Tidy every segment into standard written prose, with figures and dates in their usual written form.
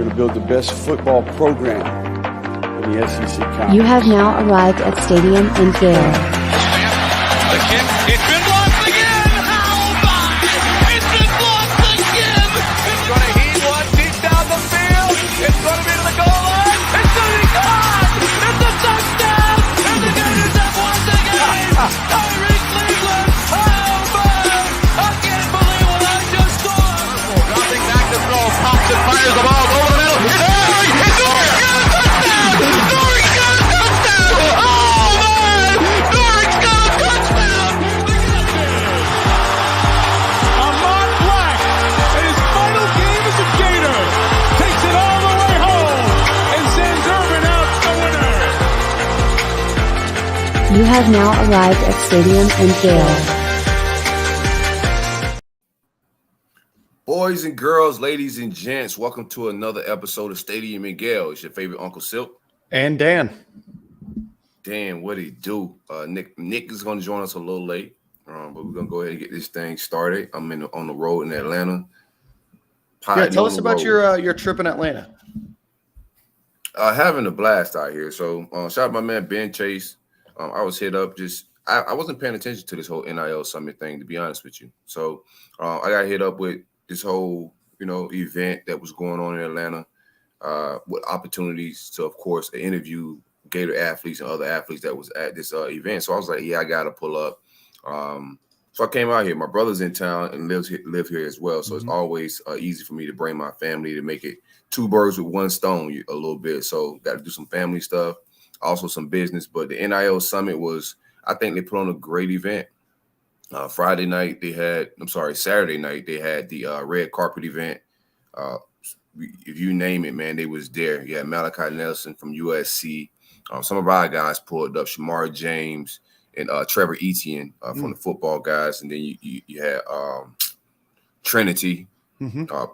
going to build the best football program in the SEC Conference. You have now arrived at Stadium in Gale. The kick, it's been blocked again! How about it? It's been blocked again! It's going to heat one deep down the field. It's going to be to the goal line. It's going to be caught! It's a touchdown! And the Gators have won the game! Tyree Cleveland! How about it? I can't believe what I just saw! Dropping back to throw, pops and fires the ball over the middle. It's Dory! It's Dory! Got a touchdown! Dory got a touchdown! Oh, man! Dory's got a touchdown! Ahmad Black, in his final game as a Gator, takes it all the way home and sends Urban out the winner. You have now arrived at Stadium in Gale. Boys and girls, ladies and gents, welcome to another episode of Stadium in Gale. It's your favorite Uncle Silk. And Dan. Dan, what he do? Nick is going to join us a little late, but we're going to go ahead and get this thing started. I'm on the road in Atlanta. Yeah, tell us about your trip in Atlanta. Having a blast out here. So shout out my man Ben Chase. I was hit up I wasn't paying attention to this whole NIL summit thing, to be honest with you. So I got hit up with this whole, event that was going on in Atlanta with opportunities to, of course, interview Gator athletes and other athletes that was at this event. So I was like, yeah, I got to pull up. So I came out here. My brother's in town and live here as well. So It's always easy for me to bring my family to make it two birds with one stone a little bit. So got to do some family stuff, also some business. But the NIL summit I think they put on a great event. Saturday night they had the red carpet event. If you name it, man, they was there. You had Malachi Nelson from USC. Some of our guys pulled up, Shamar James and Trevor Etienne from the football guys. And then you had Trinity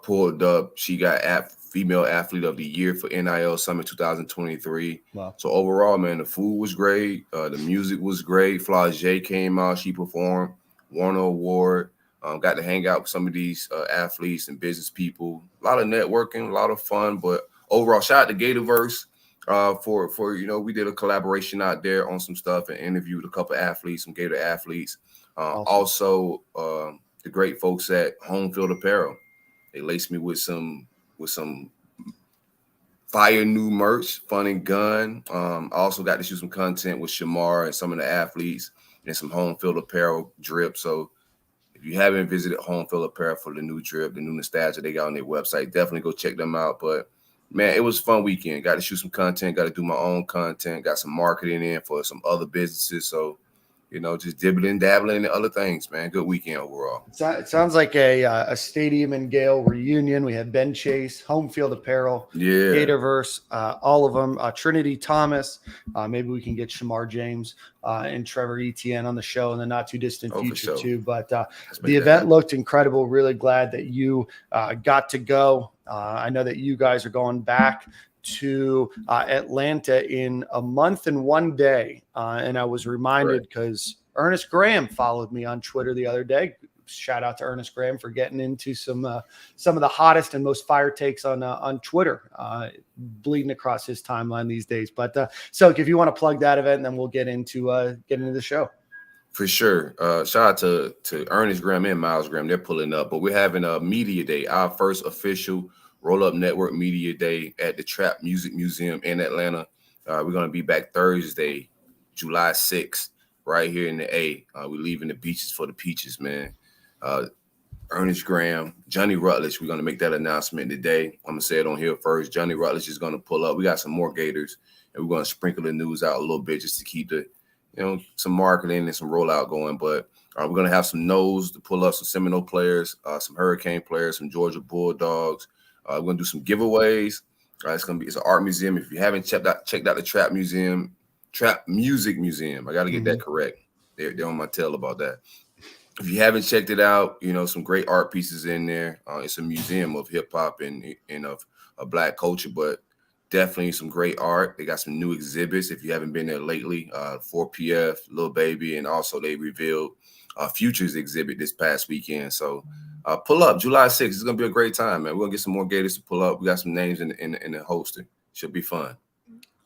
pulled up. She got Female Athlete of the Year for NIL Summit 2023. Wow. So overall, man, the food was great. The music was great. Flage came out. She performed. Won an award. Got to hang out with some of these athletes and business people. A lot of networking, a lot of fun. But overall, shout out to Gatorverse for we did a collaboration out there on some stuff and interviewed a couple athletes, some Gator athletes. Awesome. Also, the great folks at Home Field Apparel. They laced me with some fire new merch, fun and gun. I also got to shoot some content with Shamar and some of the athletes and some Home Field Apparel drip. So if you haven't visited Home Field Apparel for the new drip, the new nostalgia they got on their website, definitely go check them out. But man, it was a fun weekend. Got to shoot some content, got to do my own content, got some marketing in for some other businesses. So, just dibbling, dabbling in other things, man. Good weekend overall. It sounds like a Stadium in Gale reunion. We had Ben Chase, Home Field Apparel, Gatorverse, all of them. Trinity Thomas. Maybe we can get Shamar James and Trevor Etienne on the show in the not too distant future too. But the event looked incredible. Really glad that you got to go. I know that you guys are going back to Atlanta in a month and 1 day. And I was reminded because Ernest Graham followed me on Twitter the other day. Shout out to Ernest Graham for getting into some of the hottest and most fire takes on Twitter, bleeding across his timeline these days. But so if you want to plug that event, then we'll get into the show. For sure. Shout out to Ernest Graham and Miles Graham. They're pulling up, but we're having a media day, our first official Roll Up Network Media Day at the Trap Music Museum in Atlanta. We're going to be back Thursday, July 6th, right here in the A. We're leaving the beaches for the peaches, man. Ernest Graham, Johnny Rutledge, we're going to make that announcement today. I'm going to say it on here first. Johnny Rutledge is going to pull up. We got some more Gators, and we're going to sprinkle the news out a little bit just to keep some marketing and some rollout going. But we're going to have some No's to pull up, some Seminole players, some Hurricane players, some Georgia Bulldogs. We're going to do some giveaways. It's an art museum. If you haven't checked out the Trap Music Museum, I got to get that correct. They're on my tail about that. If you haven't checked it out, some great art pieces in there. It's a museum of hip hop and of Black culture, but definitely some great art. They got some new exhibits. If you haven't been there lately, 4PF, Lil Baby, and also they revealed futures exhibit this past weekend. So pull up July 6th. It's gonna be a great time, man. We're gonna get some more Gators to pull up. We got some names in the holster. Should be fun.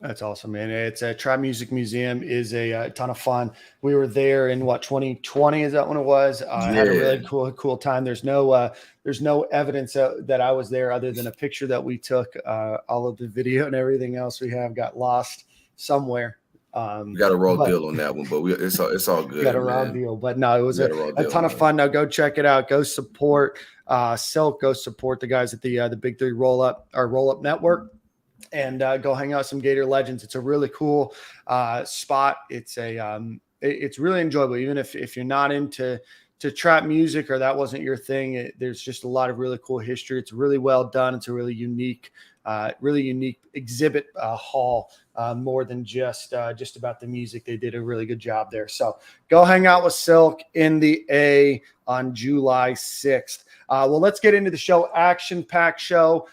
That's awesome, man. It's a Trap Music Museum is a ton of fun. We were there in 2020, is that when it was? Had a really cool time. There's no evidence that I was there other than a picture that we took. All of the video and everything else we have got lost somewhere. We got a raw deal on that one, but it's all good. Got a raw deal, but no, it was a ton of fun. Now go check it out. Go support Silk. Go support the guys at the Big Three Roll Up Network. And go hang out with some Gator legends. It's a really cool spot. It's really enjoyable, even if you're not into trap music or that wasn't your thing. There's just a lot of really cool history. It's really well done. It's a really unique exhibit hall, more than just about the music. They did a really good job there. So go hang out with Silk in the A on July 6th. Well, let's get into the show. Action-packed show.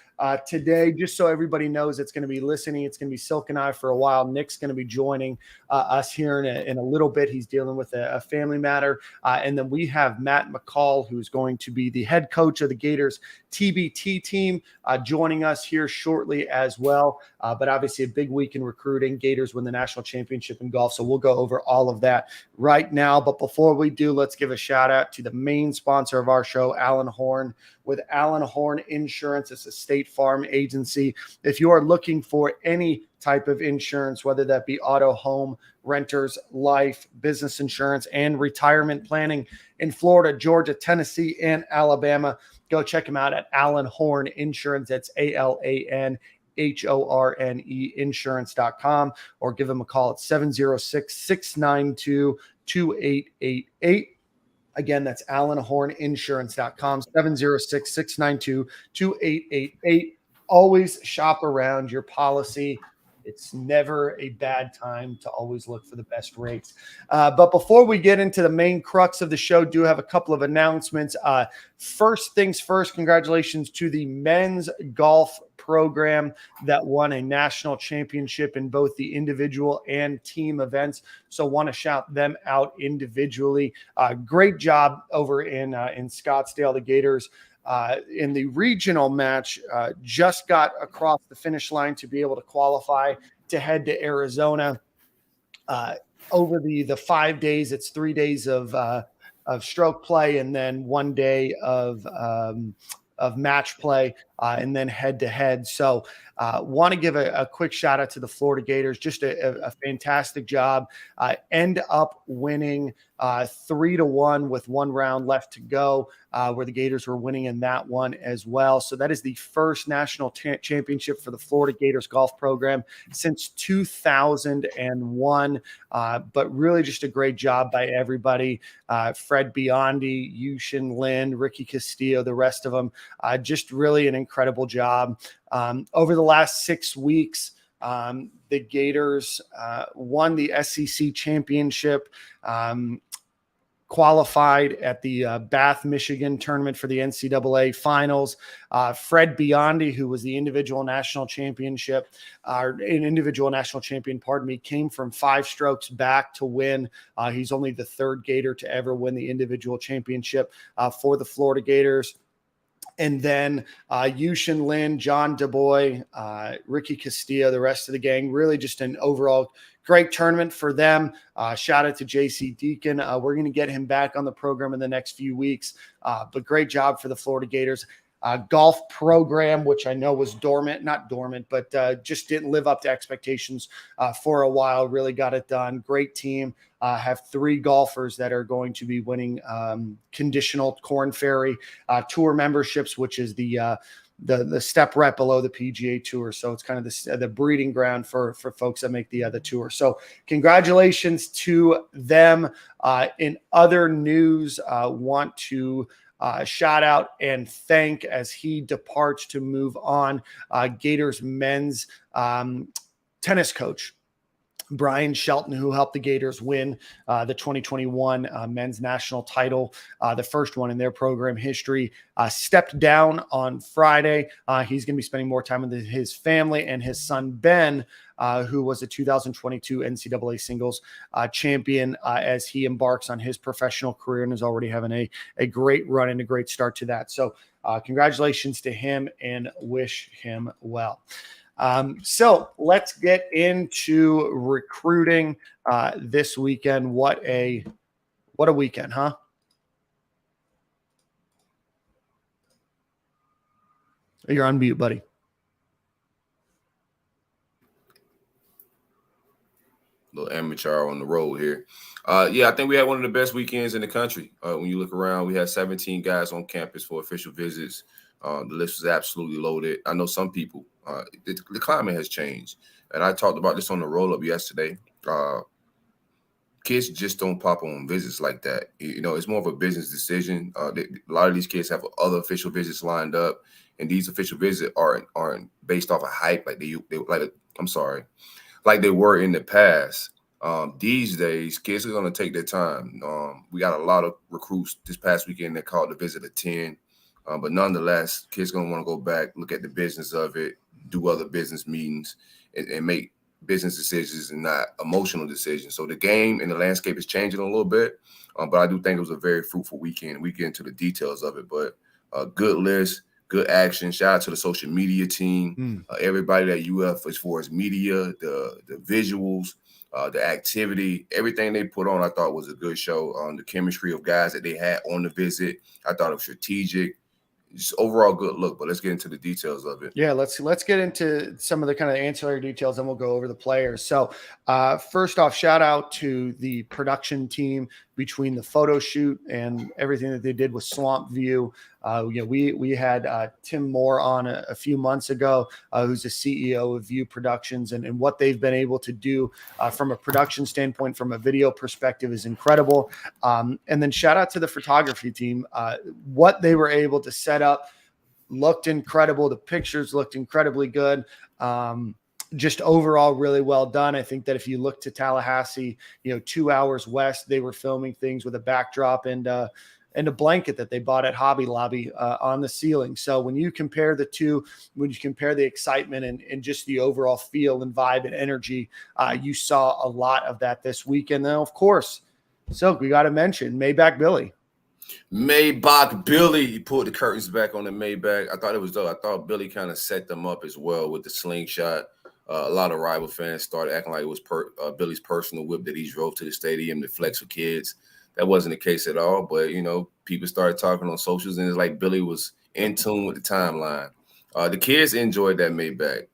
Today, just so everybody knows, it's going to be listening. It's going to be Silk and I for a while. Nick's going to be joining us here in a little bit. He's dealing with a family matter. And then we have Matt McCall, who's going to be the head coach of the Gators TBT team, joining us here shortly as well. But obviously a big week in recruiting. Gators win the national championship in golf. So we'll go over all of that right now. But before we do, let's give a shout out to the main sponsor of our show, Allen Horn. With Allen Horn Insurance, it's a State Farm agency. If you are looking for any type of insurance, whether that be auto, home, renters, life, business insurance, and retirement planning in Florida, Georgia, Tennessee, and Alabama, go check them out at Allen Horn Insurance. That's ALANHORNE insurance.com, or give them a call at 706-692-2888. Again, that's AllenHornInsurance.com, 706-692-2888. Always shop around your policy. It's never a bad time to always look for the best rates. But before we get into the main crux of the show, do have a couple of announcements. First things first, congratulations to the men's golf program that won a national championship in both the individual and team events. So want to shout them out individually. Great job over in Scottsdale. The Gators in the regional match just got across the finish line to be able to qualify to head to Arizona. Over the 5 days, it's 3 days of stroke play and then 1 day of match play and then head-to-head. So want to give a quick shout-out to the Florida Gators. Just a fantastic job. End up winning 3-1 with 1 round left to go, where the Gators were winning in that one as well. So that is the first national championship for the Florida Gators golf program since 2001. But really just a great job by everybody. Fred Biondi, Yushin Lin, Ricky Castillo, the rest of them. Just really an incredible job. Over the last 6 weeks, the Gators won the SEC championship, qualified at the Bath, Michigan tournament for the NCAA finals. Fred Biondi, who was the individual national champion, came from 5 strokes back to win. He's only the 3rd Gator to ever win the individual championship for the Florida Gators. And then Yushin Lin, John DuBois, Ricky Castillo, the rest of the gang, really just an overall great tournament for them. Shout out to JC Deacon. We're going to get him back on the program in the next few weeks. But great job for the Florida Gators. Golf program, which I know was not dormant, but just didn't live up to expectations for a while. Really got it done. Great team. Have 3 golfers that are going to be winning conditional Korn Ferry Tour memberships, which is the step right below the PGA Tour. So it's kind of the breeding ground for folks that make the tour. So congratulations to them. In other news, want to shout out and thank, as he departs to move on, Gators men's tennis coach. Brian Shelton, who helped the Gators win the 2021 men's national title, the first one in their program history, stepped down on Friday. He's going to be spending more time with his family and his son, Ben, who was a 2022 NCAA singles champion, as he embarks on his professional career and is already having a great run and a great start to that. So congratulations to him and wish him well. So let's get into recruiting this weekend. What a weekend, huh? You're on mute, buddy. Little amateur on the road here. Yeah, I think we had one of the best weekends in the country. When you look around, we had 17 guys on campus for official visits. The list was absolutely loaded. I know some people, the climate has changed. And I talked about this on the roll-up yesterday. Kids just don't pop on visits like that. You know, it's more of a business decision. A lot of these kids have other official visits lined up, and these official visits aren't based off of hype like like they were in the past. These days, kids are going to take their time. We got a lot of recruits this past weekend that called the visit a 10. But nonetheless, kids going to want to go back, look at the business of it, do other business meetings, and make business decisions and not emotional decisions. So the game and the landscape is changing a little bit, but I do think it was a very fruitful weekend. We get into the details of it, but a good list, good action. Shout out to the social media team, everybody at UF as far as media, the visuals, the activity, everything they put on, I thought was a good show. The chemistry of guys that they had on the visit, I thought it was strategic. Just overall good look, but let's get into the details of it. Yeah, let's get into some of the kind of ancillary details, and we'll go over the players. So first off, shout out to the production team between the photo shoot and everything that they did with Swamp View. We had Tim Moore on a few months ago, who's the CEO of View Productions, and what they've been able to do from a production standpoint, from a video perspective, is incredible. And then shout out to the photography team. What they were able to set up looked incredible. The pictures looked incredibly good. Just overall really well done. I think that if you look to Tallahassee, 2 hours west, they were filming things with a backdrop and a blanket that they bought at Hobby Lobby on the ceiling. So when you compare the two, when you compare the excitement and just the overall feel and vibe and energy, you saw a lot of that this weekend. Now, of course, Silk, we got to mention Maybach Billy. Maybach Billy, he pulled the curtains back on the Maybach. I thought it was dope. I thought Billy kind of set them up as well with the slingshot. A lot of rival fans started acting like it was Billy's personal whip that he drove to the stadium to flex for kids. That wasn't the case at all. But, people started talking on socials, and it's like Billy was in tune with the timeline. The kids enjoyed that Maybach.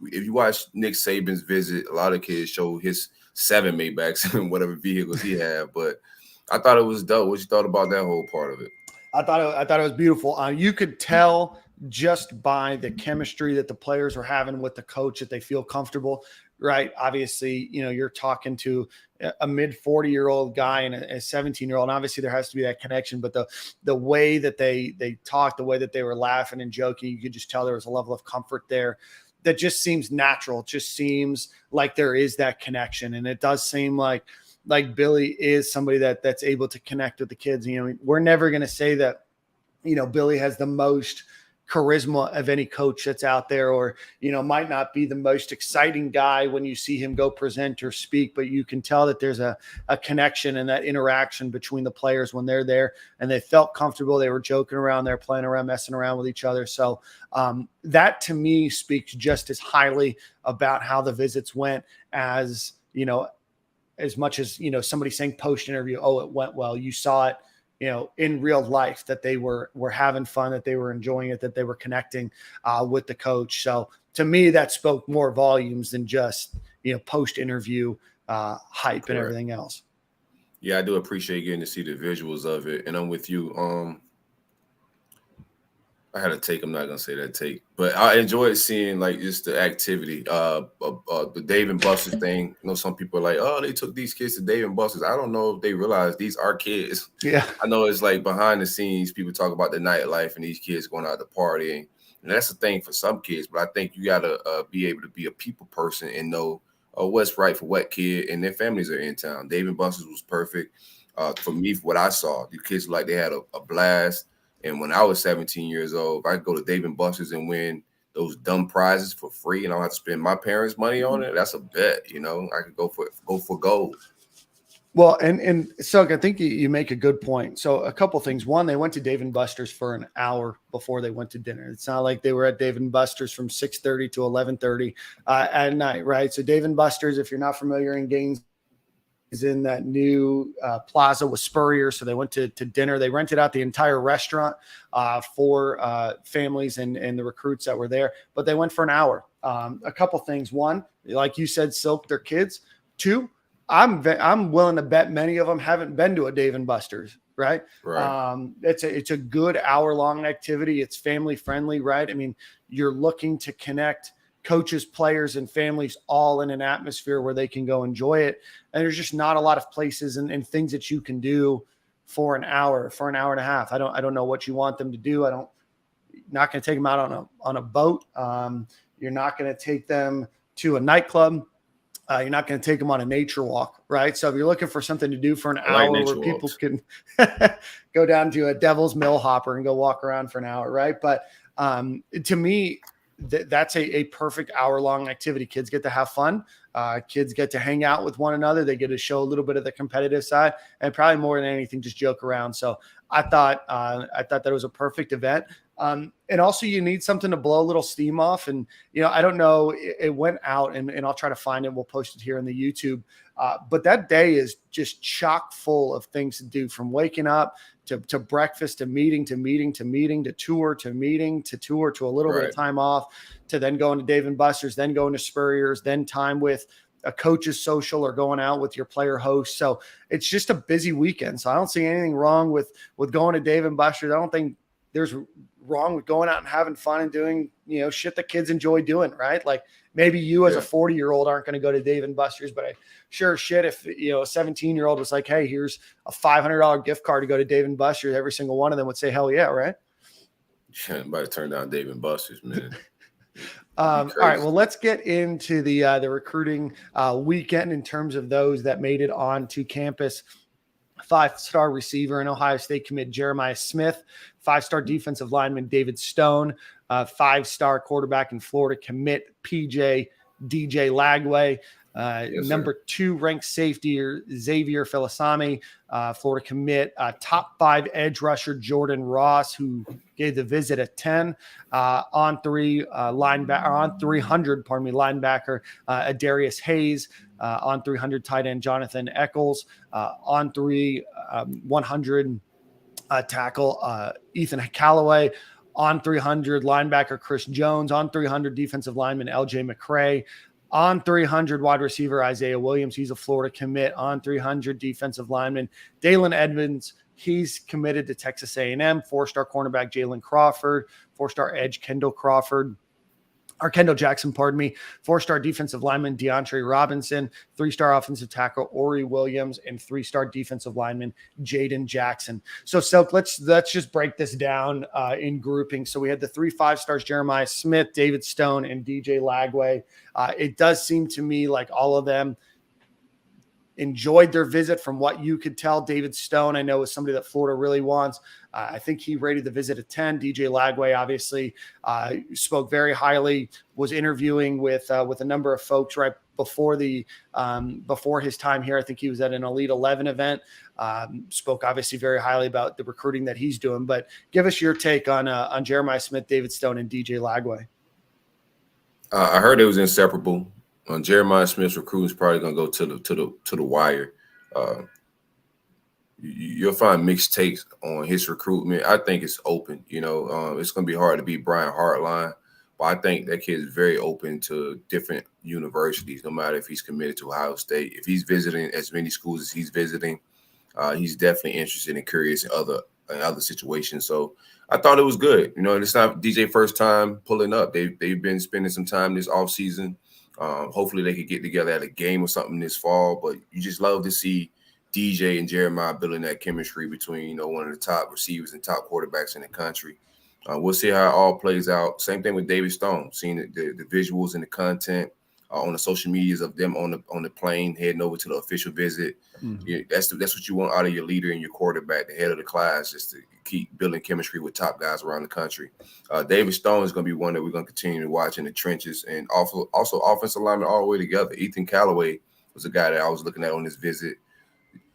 If you watch Nick Saban's visit, a lot of kids show his 7 Maybachs and whatever vehicles he had. But I thought it was dope. What you thought about that whole part of it? I thought it was beautiful. You could tell just by the chemistry that the players were having with the coach that they feel comfortable, right? Obviously, you're talking to a mid 40-year-old guy and a 17-year-old, and obviously there has to be that connection, but the way that they talked, the way that they were laughing and joking, you could just tell there was a level of comfort there that just seems natural. It just seems like there is that connection. And it does seem like Billy is somebody that's able to connect with the kids. We're never going to say that, Billy has the most charisma of any coach that's out there, or, might not be the most exciting guy when you see him go present or speak, but you can tell that there's a connection and that interaction between the players when they're there and they felt comfortable. They were joking around, they're playing around, messing around with each other. So that to me speaks just as highly about how the visits went as, as much as, somebody saying post interview, oh, it went well. You saw it, in real life that they were having fun, that they were enjoying it, that they were connecting with the coach. So to me, that spoke more volumes than just, post interview hype. Correct. And everything else. Yeah, I do appreciate getting to see the visuals of it. And I'm with you. I had a take. I'm not gonna say that take, but I enjoyed seeing just the activity. The Dave and Buster's thing. Some people are like, "Oh, they took these kids to Dave and Buster's." I don't know if they realize these are kids. Yeah, I know it's like behind the scenes. People talk about the nightlife and these kids going out to partying, and that's the thing for some kids. But I think you gotta be able to be a people person and know what's right for what kid, and their families are in town. Dave & Buster's was perfect for me. For what I saw, the kids like they had a blast. And when I was 17 years old, if I could go to Dave & Buster's and win those dumb prizes for free, and I don't have to spend my parents' money on it, that's a bet. You know, I could go for gold. Well, and Sugg, I think you make a good point. So a couple things. One, they went to Dave & Buster's for an hour before they went to dinner. It's not like they were at Dave & Buster's from 6:30 to 11:30 at night, right? So Dave & Buster's, if you're not familiar in Gaines, is in that new plaza with Spurrier. So they went to dinner. They rented out the entire restaurant for families and the recruits that were there, but they went for an hour. A couple things. One, like you said, Silk, their kids. Two, I'm willing to bet many of them haven't been to a Dave & Buster's, right? Right. It's a good hour-long activity. It's family-friendly, right? I mean, you're looking to connect coaches, players, and families all in an atmosphere where they can go enjoy it. And there's just not a lot of places and things that you can do for an hour and a half. I don't know what you want them to do. Not going to take them out on a boat. You're not going to take them to a nightclub. You're not going to take them on a nature walk, right? So if you're looking for something to do for an hour where people can go down to a Devil's Mill hopper and go walk around for an hour, right? But to me, that's a perfect hour-long activity. Kids get to have fun. Kids get to hang out with one another. They get to show a little bit of the competitive side, and probably more than anything, just joke around. So I thought that was a perfect event. And also you need something to blow a little steam off. And, I don't know, it went out and I'll try to find it. We'll post it here in the YouTube. But that day is just chock full of things to do, from waking up to breakfast, to meeting, to tour, to meeting, to tour, to a little bit of time off, to then going to Dave & Buster's, then going to Spurrier's, then time with a coach's social or going out with your player host. So it's just a busy weekend. So I don't see anything wrong with going to Dave & Buster's. I don't think there's wrong with going out and having fun and doing, shit that kids enjoy doing, right? Like maybe you as a 40-year-old aren't going to go to Dave & Buster's, but I sure shit if, a 17-year-old was like, hey, here's a $500 gift card to go to Dave & Buster's, every single one of them would say, hell yeah, right? Yeah, everybody turn down Dave & Buster's, man. All right, well, let's get into the recruiting weekend in terms of those that made it onto campus. 5-star receiver and Ohio State commit Jeremiah Smith, 5-star defensive lineman David Stone, 5-star quarterback and Florida commit DJ Lagway, number 2 ranked safety Xavier Filsaime, Florida commit, top 5 edge rusher Jordan Ross, who gave the visit a 10, on 300 linebacker Adarius Hayes, on 300 tight end Jonathan Eccles, on 100 tackle Ethan Callaway, on 300 linebacker Kris Jones, on 300 defensive lineman LJ McCray, on 300 wide receiver Isaiah Williams, he's a Florida commit, on 300 defensive lineman Dalen Edmonds, he's committed to Texas A&M, 4-star cornerback Jalen Crawford, 4-star edge Kendall Jackson, 4-star defensive lineman DeAndre Robinson, 3-star offensive tackle Ori Williams, and 3-star defensive lineman Jaden Jackson. So let's just break this down in grouping. So we had the 3 5-stars, Jeremiah Smith, David Stone, and DJ Lagway. It does seem to me like all of them enjoyed their visit from what you could tell. David Stone, I know, is somebody that Florida really wants. I think he rated the visit a 10. DJ Lagway obviously spoke very highly, was interviewing with a number of folks right before before his time here. I think he was at an Elite 11 event, spoke obviously very highly about the recruiting that he's doing. But give us your take on Jeremiah Smith, David Stone, and DJ Lagway. I heard it was inseparable. Jeremiah Smith's recruiting is probably going to go to the wire. You'll find mixed takes on his recruitment. I think it's open. It's going to be hard to beat Brian Hartline, but I think that kid is very open to different universities, no matter if he's committed to Ohio State. If he's visiting as many schools as he's visiting, he's definitely interested and curious in other situations. So I thought it was good. It's not DJ's first time pulling up. They've been spending some time this offseason. Hopefully they could get together at a game or something this fall, but you just love to see DJ and Jeremiah building that chemistry between, one of the top receivers and top quarterbacks in the country. We'll see how it all plays out. Same thing with David Stone, seeing the visuals and the content on the social medias of them on the plane heading over to the official visit. That's what you want out of your leader and your quarterback, the head of the class, just to keep building chemistry with top guys around the country. David Stone is going to be one that we're going to continue to watch in the trenches, and also offensive linemen all the way together. Ethan Callaway was a guy that I was looking at on this visit,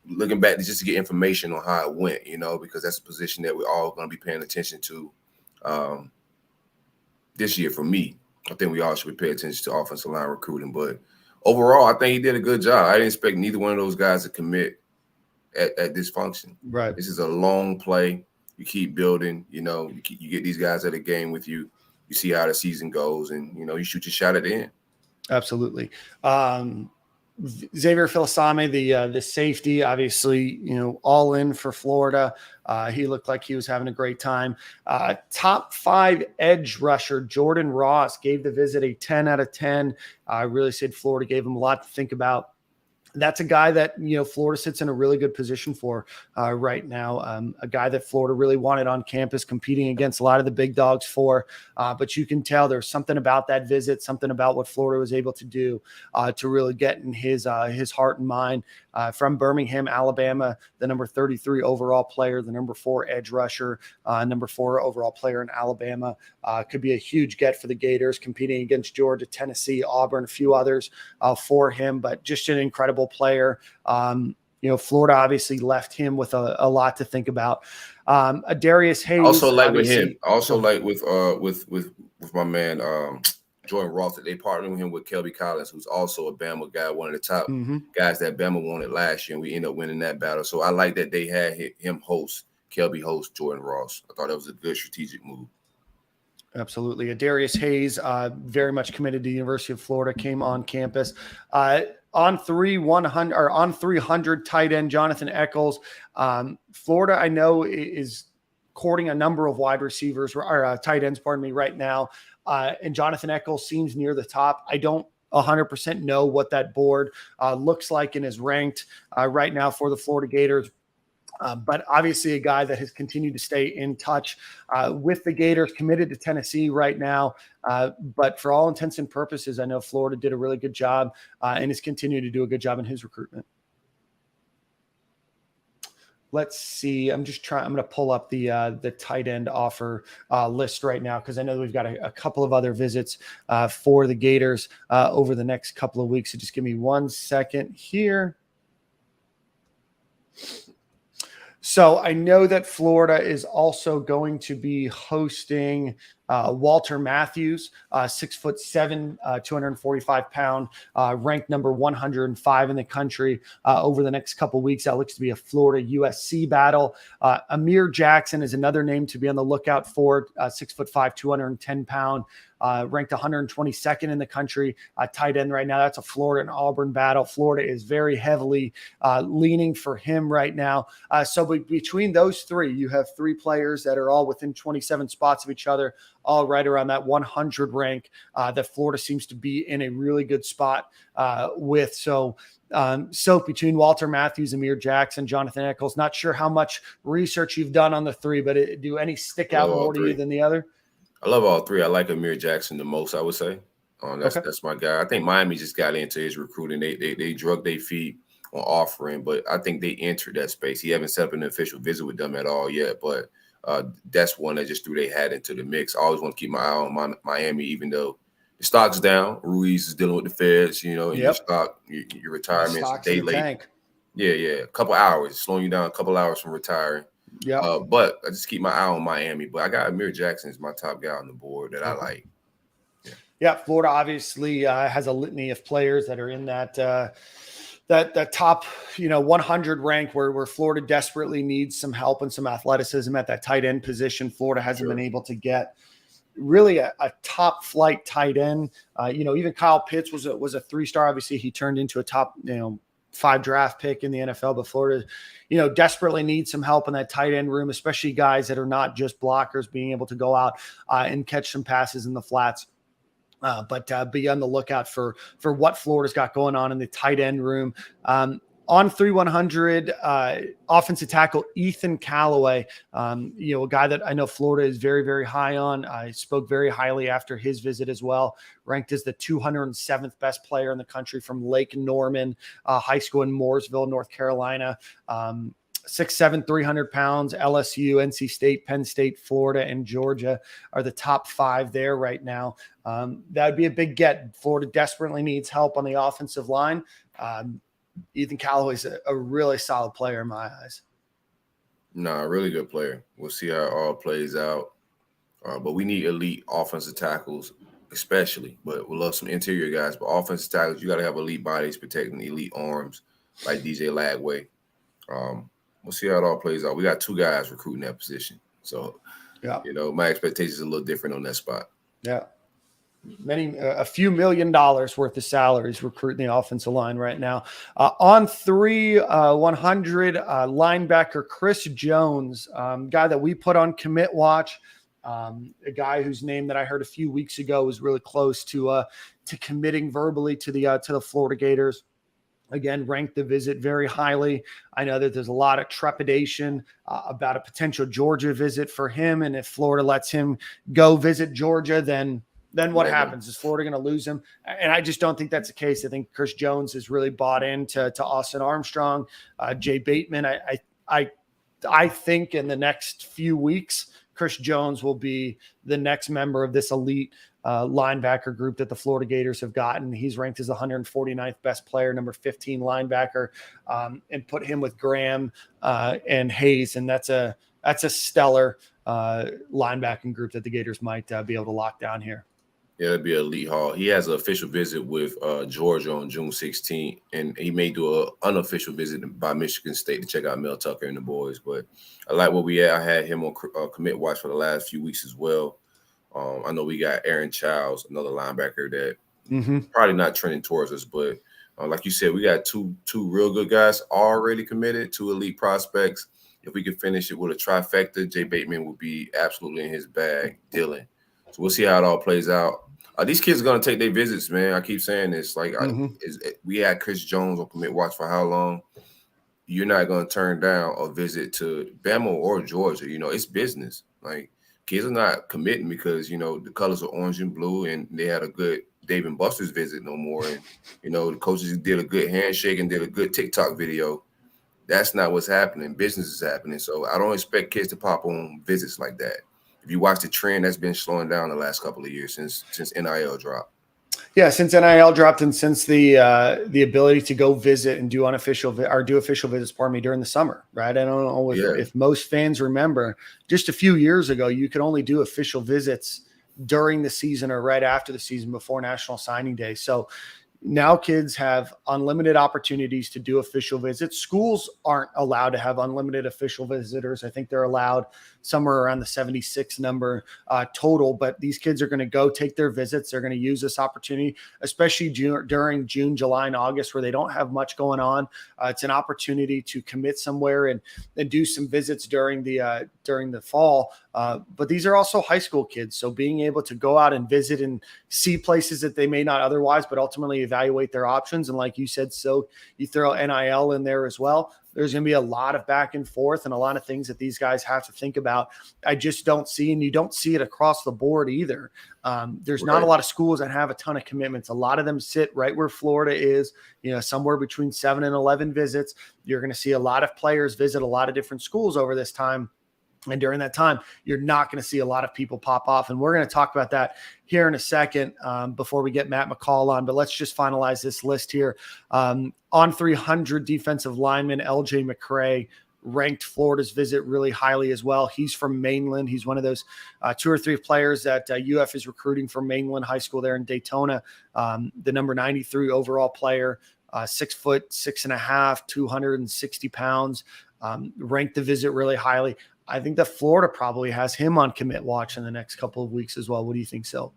looking back just to get information on how it went, because that's a position that we're all going to be paying attention to this year. For me, I think we all should be paying attention to offensive line recruiting. But overall, I think he did a good job. I didn't expect neither one of those guys to commit at this function. Right. This is a long play. You keep building. You get these guys at a game with you. You see how the season goes, and you shoot your shot at the end. Absolutely. Xavier Filsaime, the safety, obviously, all in for Florida. He looked like he was having a great time. Top 5 edge rusher Jordan Ross gave the visit a 10 out of 10. I really said Florida gave him a lot to think about. That's a guy that, Florida sits in a really good position for right now. A guy that Florida really wanted on campus, competing against a lot of the big dogs for. But you can tell there's something about that visit, something about what Florida was able to do to really get in his heart and mind. From Birmingham, Alabama, the number 33 overall player, the number 4 edge rusher, number 4 overall player in Alabama. Could be a huge get for the Gators, competing against Georgia, Tennessee, Auburn, a few others for him, but just an incredible player. Florida obviously left him with a lot to think about. Darius Hayes. Also like with him, with my man, Jordan Ross, that they partnered with him with Kelby Collins, who's also a Bama guy, one of the top guys that Bama wanted last year, and we ended up winning that battle. So I like that they had him Kelby host Jordan Ross. I thought that was a good strategic move. Absolutely. Darius Hayes, very much committed to the University of Florida, came on campus. On 300 tight end Jonathan Eccles. Florida, I know, is courting a number of wide receivers or tight ends, right now. And Jonathan Eccles seems near the top. I don't 100% know what that board looks like and is ranked right now for the Florida Gators. But obviously a guy that has continued to stay in touch with the Gators, committed to Tennessee right now. But for all intents and purposes, I know Florida did a really good job and is continuing to do a good job in his recruitment. Let's see. I'm going to pull up the tight end offer list right now, because I know we've got a couple of other visits for the Gators over the next couple of weeks. So just give me 1 second here. So I know that Florida is also going to be hosting Walter Matthews, 6'7", 245-pound, ranked number 105 in the country over the next couple of weeks. That looks to be a Florida USC battle. Amir Jackson is another name to be on the lookout for, 6'5", 210-pound. Ranked 122nd in the country, tight end right now. That's a Florida and Auburn battle. Florida is very heavily leaning for him right now. So between those three, you have 3 players that are all within 27 spots of each other, all right around that 100 rank that Florida seems to be in a really good spot with. So between Walter Matthews, Amir Jackson, Jonathan Eccles, not sure how much research you've done on the 3, but do any stick out more to you than the other? I love all 3. I like Amir Jackson the most, I would say. That's my guy. I think Miami just got into his recruiting. They drug their feet on offering, but I think they entered that space. He haven't set up an official visit with them at all yet, but that's one that just threw their hat into the mix. I always want to keep my eye on Miami, even though the stock's down. Ruiz is dealing with the feds, and your stock, your retirement's a day late. Tank. Yeah, a couple hours, slowing you down a couple hours from retiring. Yeah, but I just keep my eye on Miami. But I got Amir Jackson as my top guy on the board that I like. Yeah, Florida obviously has a litany of players that are in that top 100 rank where Florida desperately needs some help and some athleticism at that tight end position. Florida hasn't been able to get really a top flight tight end. Even Kyle Pitts was a 3-star. Obviously, he turned into a top 5 draft pick in the NFL, but Florida, desperately needs some help in that tight end room, especially guys that are not just blockers, being able to go out and catch some passes in the flats. But be on the lookout for what Florida's got going on in the tight end room. On 3-100, offensive tackle Ethan Callaway, a guy that I know Florida is very, very high on. I spoke very highly after his visit as well, ranked as the 207th best player in the country from Lake Norman High School in Mooresville, North Carolina. 6'7", 300 pounds, LSU, NC State, Penn State, Florida, and Georgia are the top 5 there right now. That would be a big get. Florida desperately needs help on the offensive line. Ethan Callaway is a really solid player in my eyes. A really good player. We'll see how it all plays out. But we need elite offensive tackles, especially. But we'll love some interior guys. But offensive tackles, you got to have elite bodies protecting elite arms like DJ Lagway. We'll see how it all plays out. We got 2 guys recruiting that position. So, my expectations are a little different on that spot. Yeah. A few $1 million worth of salaries recruiting the offensive line right now. On 3-100, linebacker Kris Jones, guy that we put on commit watch, a guy whose name that I heard a few weeks ago was really close to committing verbally to the Florida Gators. Again, ranked the visit very highly. I know that there's a lot of trepidation about a potential Georgia visit for him. And if Florida lets him go visit Georgia, then what happens? Is Florida going to lose him? And I just don't think that's the case. I think Kris Jones has really bought into Austin Armstrong, Jay Bateman. I think in the next few weeks, Kris Jones will be the next member of this elite linebacker group that the Florida Gators have gotten. He's ranked as the 149th best player, number 15 linebacker, and put him with Graham and Hayes. And that's a stellar linebacking group that the Gators might be able to lock down here. Yeah, it'd be an elite haul. He has an official visit with Georgia on June 16th, and he may do an unofficial visit by Michigan State to check out Mel Tucker and the boys. But I like what we had. I had him on commit watch for the last few weeks as well. I know we got Aaron Childs, another linebacker that probably not trending towards us, but like you said, we got two real good guys already committed, 2 elite prospects. If we could finish it with a trifecta, Jay Bateman would be absolutely in his bag, Dylan. So we'll see how it all plays out. These kids are going to take their visits, man. I keep saying this. We had Kris Jones on commit watch for how long? You're not going to turn down a visit to Bama or Georgia. It's business. Like, kids are not committing because, the colors are orange and blue, and they had a good Dave and Buster's visit no more. And, the coaches did a good handshake and did a good TikTok video. That's not what's happening. Business is happening. So I don't expect kids to pop on visits like that. If you watch the trend, that's been slowing down the last couple of years since NIL dropped. Yeah, since NIL dropped and since the ability to go visit and do official visits, during the summer, right? I don't know if most fans remember, just a few years ago, you could only do official visits during the season or right after the season before National Signing Day. So now kids have unlimited opportunities to do official visits. Schools aren't allowed to have unlimited official visitors. I think they're allowed somewhere around the 76 number total, but these kids are going to go take their visits. They're going to use this opportunity, especially during June, July, and August, where they don't have much going on. It's an opportunity to commit somewhere and do some visits during the fall. But these are also high school kids. So being able to go out and visit and see places that they may not otherwise, but ultimately evaluate their options. And like you said, so you throw NIL in there as well. There's going to be a lot of back and forth and a lot of things that these guys have to think about. I just don't see, and you don't see it across the board either. There's not a lot of schools that have a ton of commitments. A lot of them sit right where Florida is, somewhere between 7 and 11 visits. You're going to see a lot of players visit a lot of different schools over this time. And during that time, you're not going to see a lot of people pop off. And we're going to talk about that here in a second before we get Matt McCall on. But let's just finalize this list here. On 300 defensive lineman, LJ McCray ranked Florida's visit really highly as well. He's from Mainland. He's one of those 2 or 3 players that UF is recruiting from Mainland High School there in Daytona. The number 93 overall player, 6 foot, 6.5, 260 pounds, ranked the visit really highly. I think that Florida probably has him on commit watch in the next couple of weeks as well. What do you think, Sil?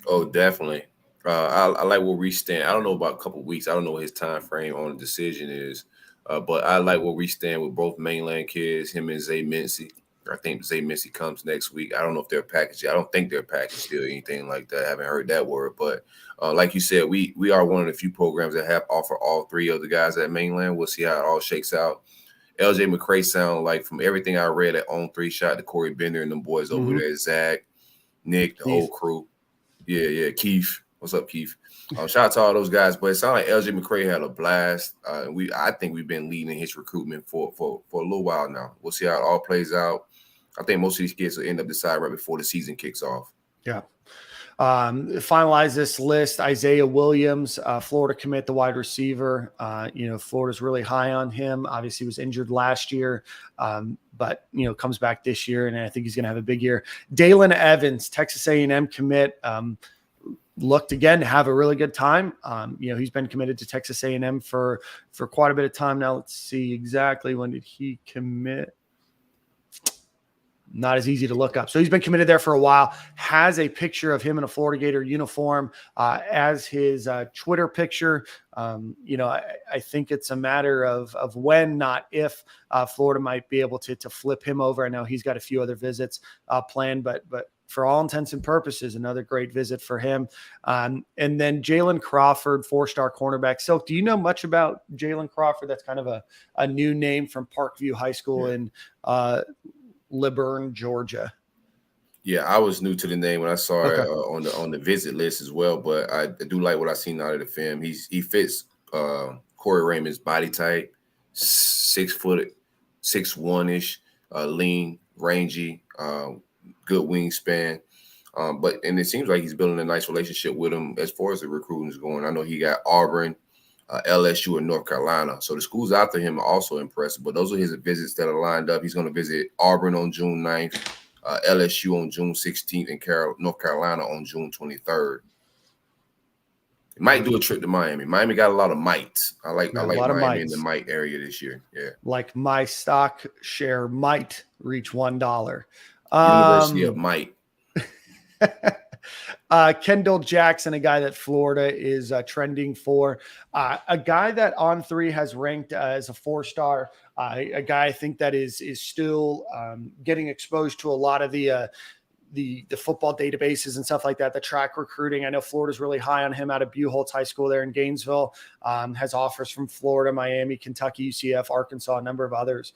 Oh, definitely. I like where we stand. I don't know about a couple of weeks. I don't know what his time frame on the decision is, but I like where we stand with both Mainland kids, him and Zay Mincy. I think Zay Missy comes next week. I don't know if they're packaged. I don't think they're packaged or anything like that. I haven't heard that word. But like you said, we are one of the few programs that have offer all three of the guys at mainland. We'll see how it all shakes out. LJ McCray sound like, from everything I read at On 3, shot to Corey Bender and them boys over there, Zach, Nick, the whole crew. Yeah, Keith. What's up, Keith? Shout out to all those guys. But it sounded like LJ McCray had a blast. I think we've been leading his recruitment for a little while now. We'll see how it all plays out. I think most of these kids will end up deciding right before the season kicks off. Yeah. Finalize this list. Isaiah Williams, Florida commit, the wide receiver. Florida's really high on him. Obviously was injured last year, but comes back this year, and I think he's going to have a big year. Dalen Evans, Texas A&M commit, looked again to have a really good time. He's been committed to Texas A&M for quite a bit of time now. Let's see exactly when did he commit. Not as easy to look up. So he's been committed there for a while, has a picture of him in a Florida Gator uniform as his Twitter picture. I think it's a matter of when, not if, Florida might be able to flip him over. I know he's got a few other visits planned, but for all intents and purposes, another great visit for him. And then Jalen Crawford, 4-star cornerback. Silk, do you know much about Jalen Crawford? That's kind of a new name from Parkview High School in Liburn, Georgia. Yeah, I was new to the name when I saw it on the visit list as well, but I do like what I've seen out of the film. He fits Corey Raymond's body type, 6 foot, 6'1"-ish, lean, rangy, good wingspan. But it seems like he's building a nice relationship with him as far as the recruiting is going. I know he got Auburn, LSU, and North Carolina. So the schools after him are also impressive, but those are his visits that are lined up. He's going to visit Auburn on June 9th, LSU on June 16th, and North Carolina on June 23rd. He might do a trip to Miami. Miami got a lot of mites. I like Miami in the mite area this year. Yeah. Like my stock share might reach $1. University of Might. Kendall Jackson, a guy that Florida is trending for, a guy that On 3 has ranked as a 4-star, a guy I think that is still getting exposed to a lot of the football databases and stuff like that, the track recruiting. I know Florida's really high on him out of Buchholz High School there in Gainesville, has offers from Florida, Miami, Kentucky, UCF, Arkansas, a number of others.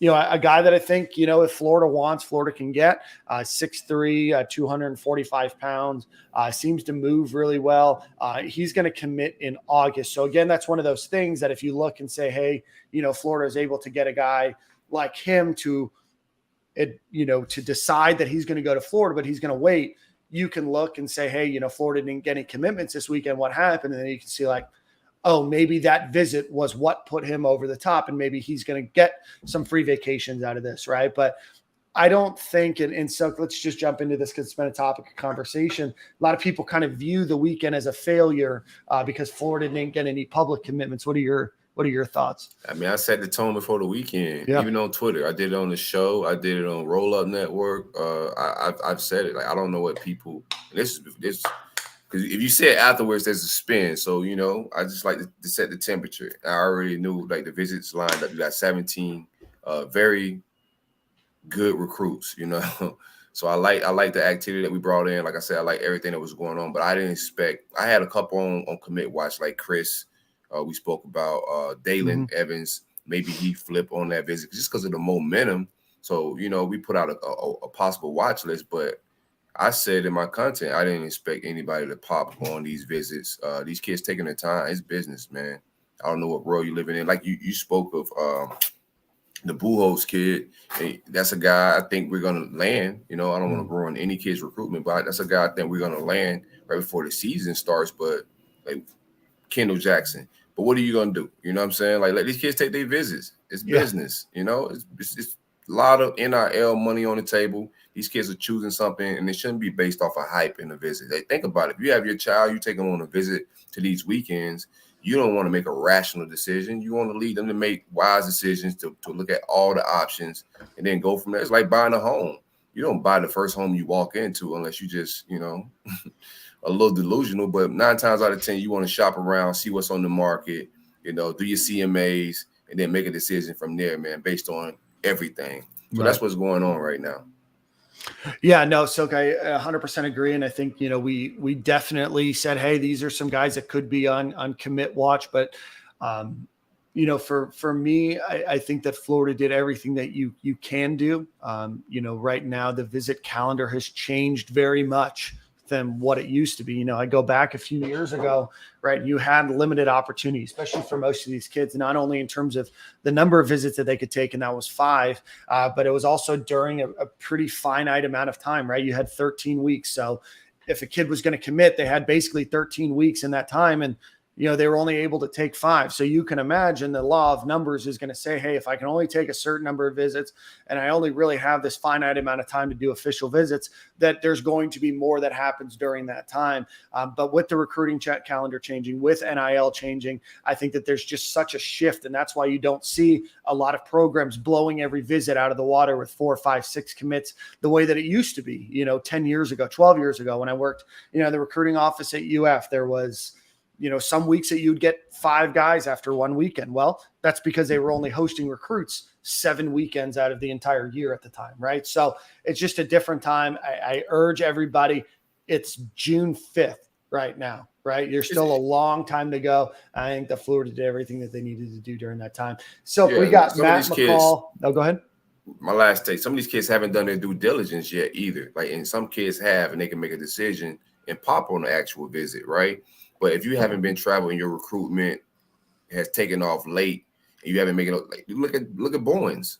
A guy that I think, if Florida wants, Florida can get. 6'3", 245 pounds, seems to move really well. He's going to commit in August. So, again, that's one of those things that if you look and say, hey, Florida is able to get a guy like him to decide that he's going to go to Florida, but he's going to wait, you can look and say, hey, Florida didn't get any commitments this weekend. What happened? And then you can see oh, maybe that visit was what put him over the top, and maybe he's going to get some free vacations out of this, right? But I don't think, and so let's just jump into this because it's been a topic of conversation. A lot of people kind of view the weekend as a failure because Florida didn't get any public commitments. What are your thoughts? I mean, I set the tone before the weekend, even on Twitter. I did it on the show. I did it on Roll Up Network. I've said it. I don't know what people – this because if you say it afterwards, there's a spin. So, I just like to set the temperature. I already knew, the visits lined up. You got 17 very good recruits, So I like the activity that we brought in. Like I said, I like everything that was going on. But I didn't expect – I had a couple on commit watch, like Chris. We spoke about Dalen Evans. Maybe he flip on that visit just because of the momentum. So, we put out a possible watch list, but I said in my content, I didn't expect anybody to pop on these visits. These kids taking their time. It's business, man. I don't know what world you're living in. Like you spoke of the Buchholz kid. Hey, that's a guy I think we're going to land. I don't want to ruin any kid's recruitment, but that's a guy I think we're going to land right before the season starts. But Kendall Jackson. But what are you going to do? You know what I'm saying? Let these kids take their visits. It's business. It's a lot of NIL money on the table. These kids are choosing something, and it shouldn't be based off of hype in the visit. Think about it. If you have your child, you take them on a visit to these weekends, you don't want to make a rational decision. You want to lead them to make wise decisions, to look at all the options, and then go from there. It's like buying a home. You don't buy the first home you walk into unless you just, a little delusional. But 9 times out of 10, you want to shop around, see what's on the market, do your CMAs, and then make a decision from there, man, based on everything. So that's what's going on right now. Yeah, no, Silk, I 100% agree. And I think, we definitely said, hey, these are some guys that could be on commit watch. But, for me, I think that Florida did everything that you can do. Right now the visit calendar has changed very much than what it used to be. I go back a few years ago, right? You had limited opportunity, especially for most of these kids, not only in terms of the number of visits that they could take, and that was 5, but it was also during a pretty finite amount of time, right? You had 13 weeks. So if a kid was going to commit, they had basically 13 weeks in that time. And they were only able to take 5. So you can imagine the law of numbers is going to say, hey, if I can only take a certain number of visits and I only really have this finite amount of time to do official visits, that there's going to be more that happens during that time. But with the recruiting calendar changing, with NIL changing, I think that there's just such a shift. And that's why you don't see a lot of programs blowing every visit out of the water with 4, 5, 6 commits the way that it used to be, 10 years ago, 12 years ago when I worked, the recruiting office at UF. There was some weeks that you'd get 5 guys after one weekend. Well, that's because they were only hosting recruits 7 weekends out of the entire year at the time, right? So it's just a different time. I urge everybody, it's June 5th right now, right? You're still a long time to go. I think that Florida did everything that they needed to do during that time. So we got Matt McCall. No, go ahead. My last take, some of these kids haven't done their due diligence yet either. And some kids have, and they can make a decision and pop on the actual visit, right? But if you haven't been traveling, your recruitment has taken off late, and you haven't made it. Look at Bowens.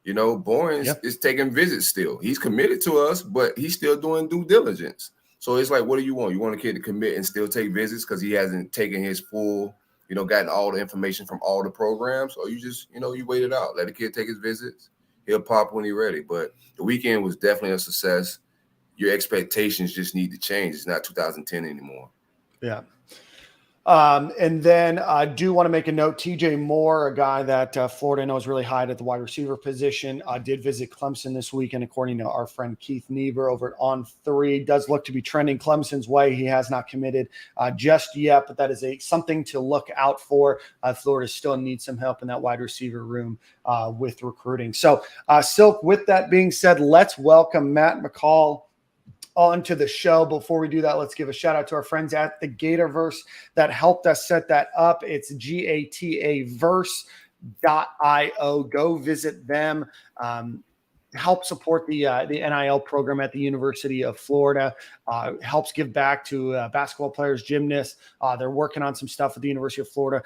Bowens is taking visits still. He's committed to us, but he's still doing due diligence. So it's like, what do you want? You want a kid to commit and still take visits because he hasn't taken his full, gotten all the information from all the programs, or you just, you wait it out. Let the kid take his visits. He'll pop when he's ready. But the weekend was definitely a success. Your expectations just need to change. It's not 2010 anymore. Yeah. And then I do want to make a note. TJ Moore, a guy that Florida knows really high at the wide receiver position, did visit Clemson this weekend, according to our friend Keith Niebuhr over at On3. Does look to be trending Clemson's way. He has not committed just yet, but that is something to look out for. Florida still needs some help in that wide receiver room with recruiting. So, Silk, with that being said, let's welcome Matt McCall onto the show. Before we do that, let's give a shout out to our friends at the Gatorverse that helped us set that up. It's GATAverse.io. Go visit them. Help support the NIL program at the University of Florida. Helps give back to basketball players, gymnasts. They're working on some stuff at the University of Florida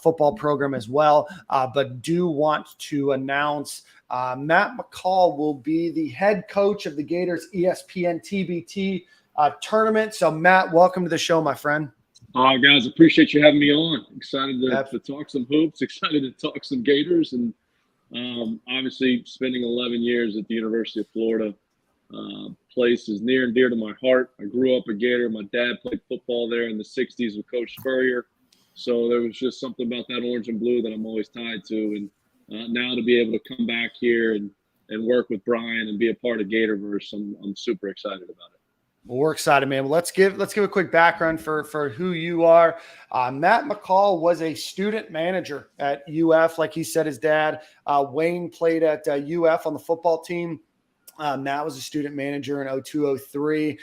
football program as well. But do want to announce Matt McCall will be the head coach of the Gators ESPN TBT tournament. So, Matt, welcome to the show, my friend. Guys, appreciate you having me on. Excited to talk some hoops, excited to talk some Gators, and obviously spending 11 years at the University of Florida. Place is near and dear to my heart. I grew up a Gator. My dad played football there in the 60s with Coach Spurrier. So there was just something about that orange and blue that I'm always tied to. And now to be able to come back here and work with Brian and be a part of Gatorverse, I'm super excited about it. Well, we're excited, man. Well, let's give a quick background for who you are. Matt McCall was a student manager at UF. Like he said, his dad, Wayne, played at UF on the football team. Matt was a student manager in 02-03,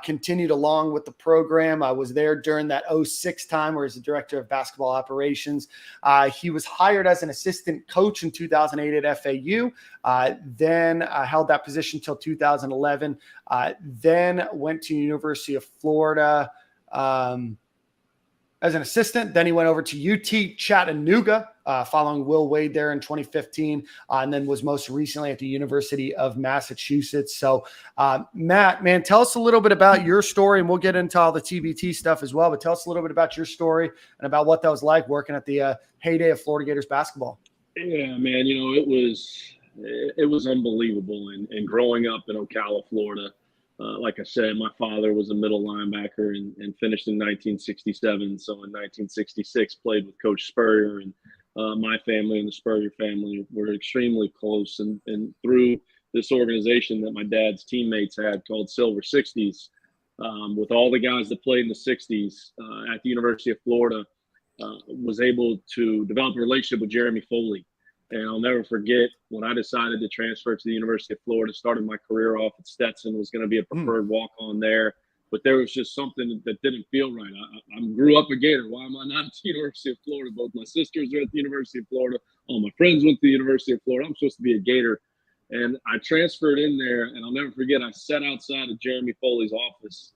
continued along with the program. I was there during that 06 time where he's the director of basketball operations. He was hired as an assistant coach in 2008 at FAU, then held that position until 2011, then went to University of Florida as an assistant. Then he went over to UT Chatanooga, following Will Wade there in 2015, and then was most recently at the University of Massachusetts. So, Matt, man, tell us a little bit about your story, and we'll get into all the TBT stuff as well, but tell us a little bit about your story and about what that was like working at the heyday of Florida Gators basketball. Yeah, man, it was unbelievable. And growing up in Ocala, Florida, like I said, my father was a middle linebacker and finished in 1967. So in 1966, played with Coach Spurrier, and my family and the Spurrier family were extremely close. And through this organization that my dad's teammates had called Silver 60s, with all the guys that played in the 60s at the University of Florida, was able to develop a relationship with Jeremy Foley. And I'll never forget when I decided to transfer to the University of Florida, started my career off at Stetson, was going to be a preferred walk-on there. But there was just something that didn't feel right. I grew up a Gator. Why am I not at the University of Florida? Both my sisters are at the University of Florida. All my friends went to the University of Florida. I'm supposed to be a Gator. And I transferred in there, and I'll never forget, I sat outside of Jeremy Foley's office,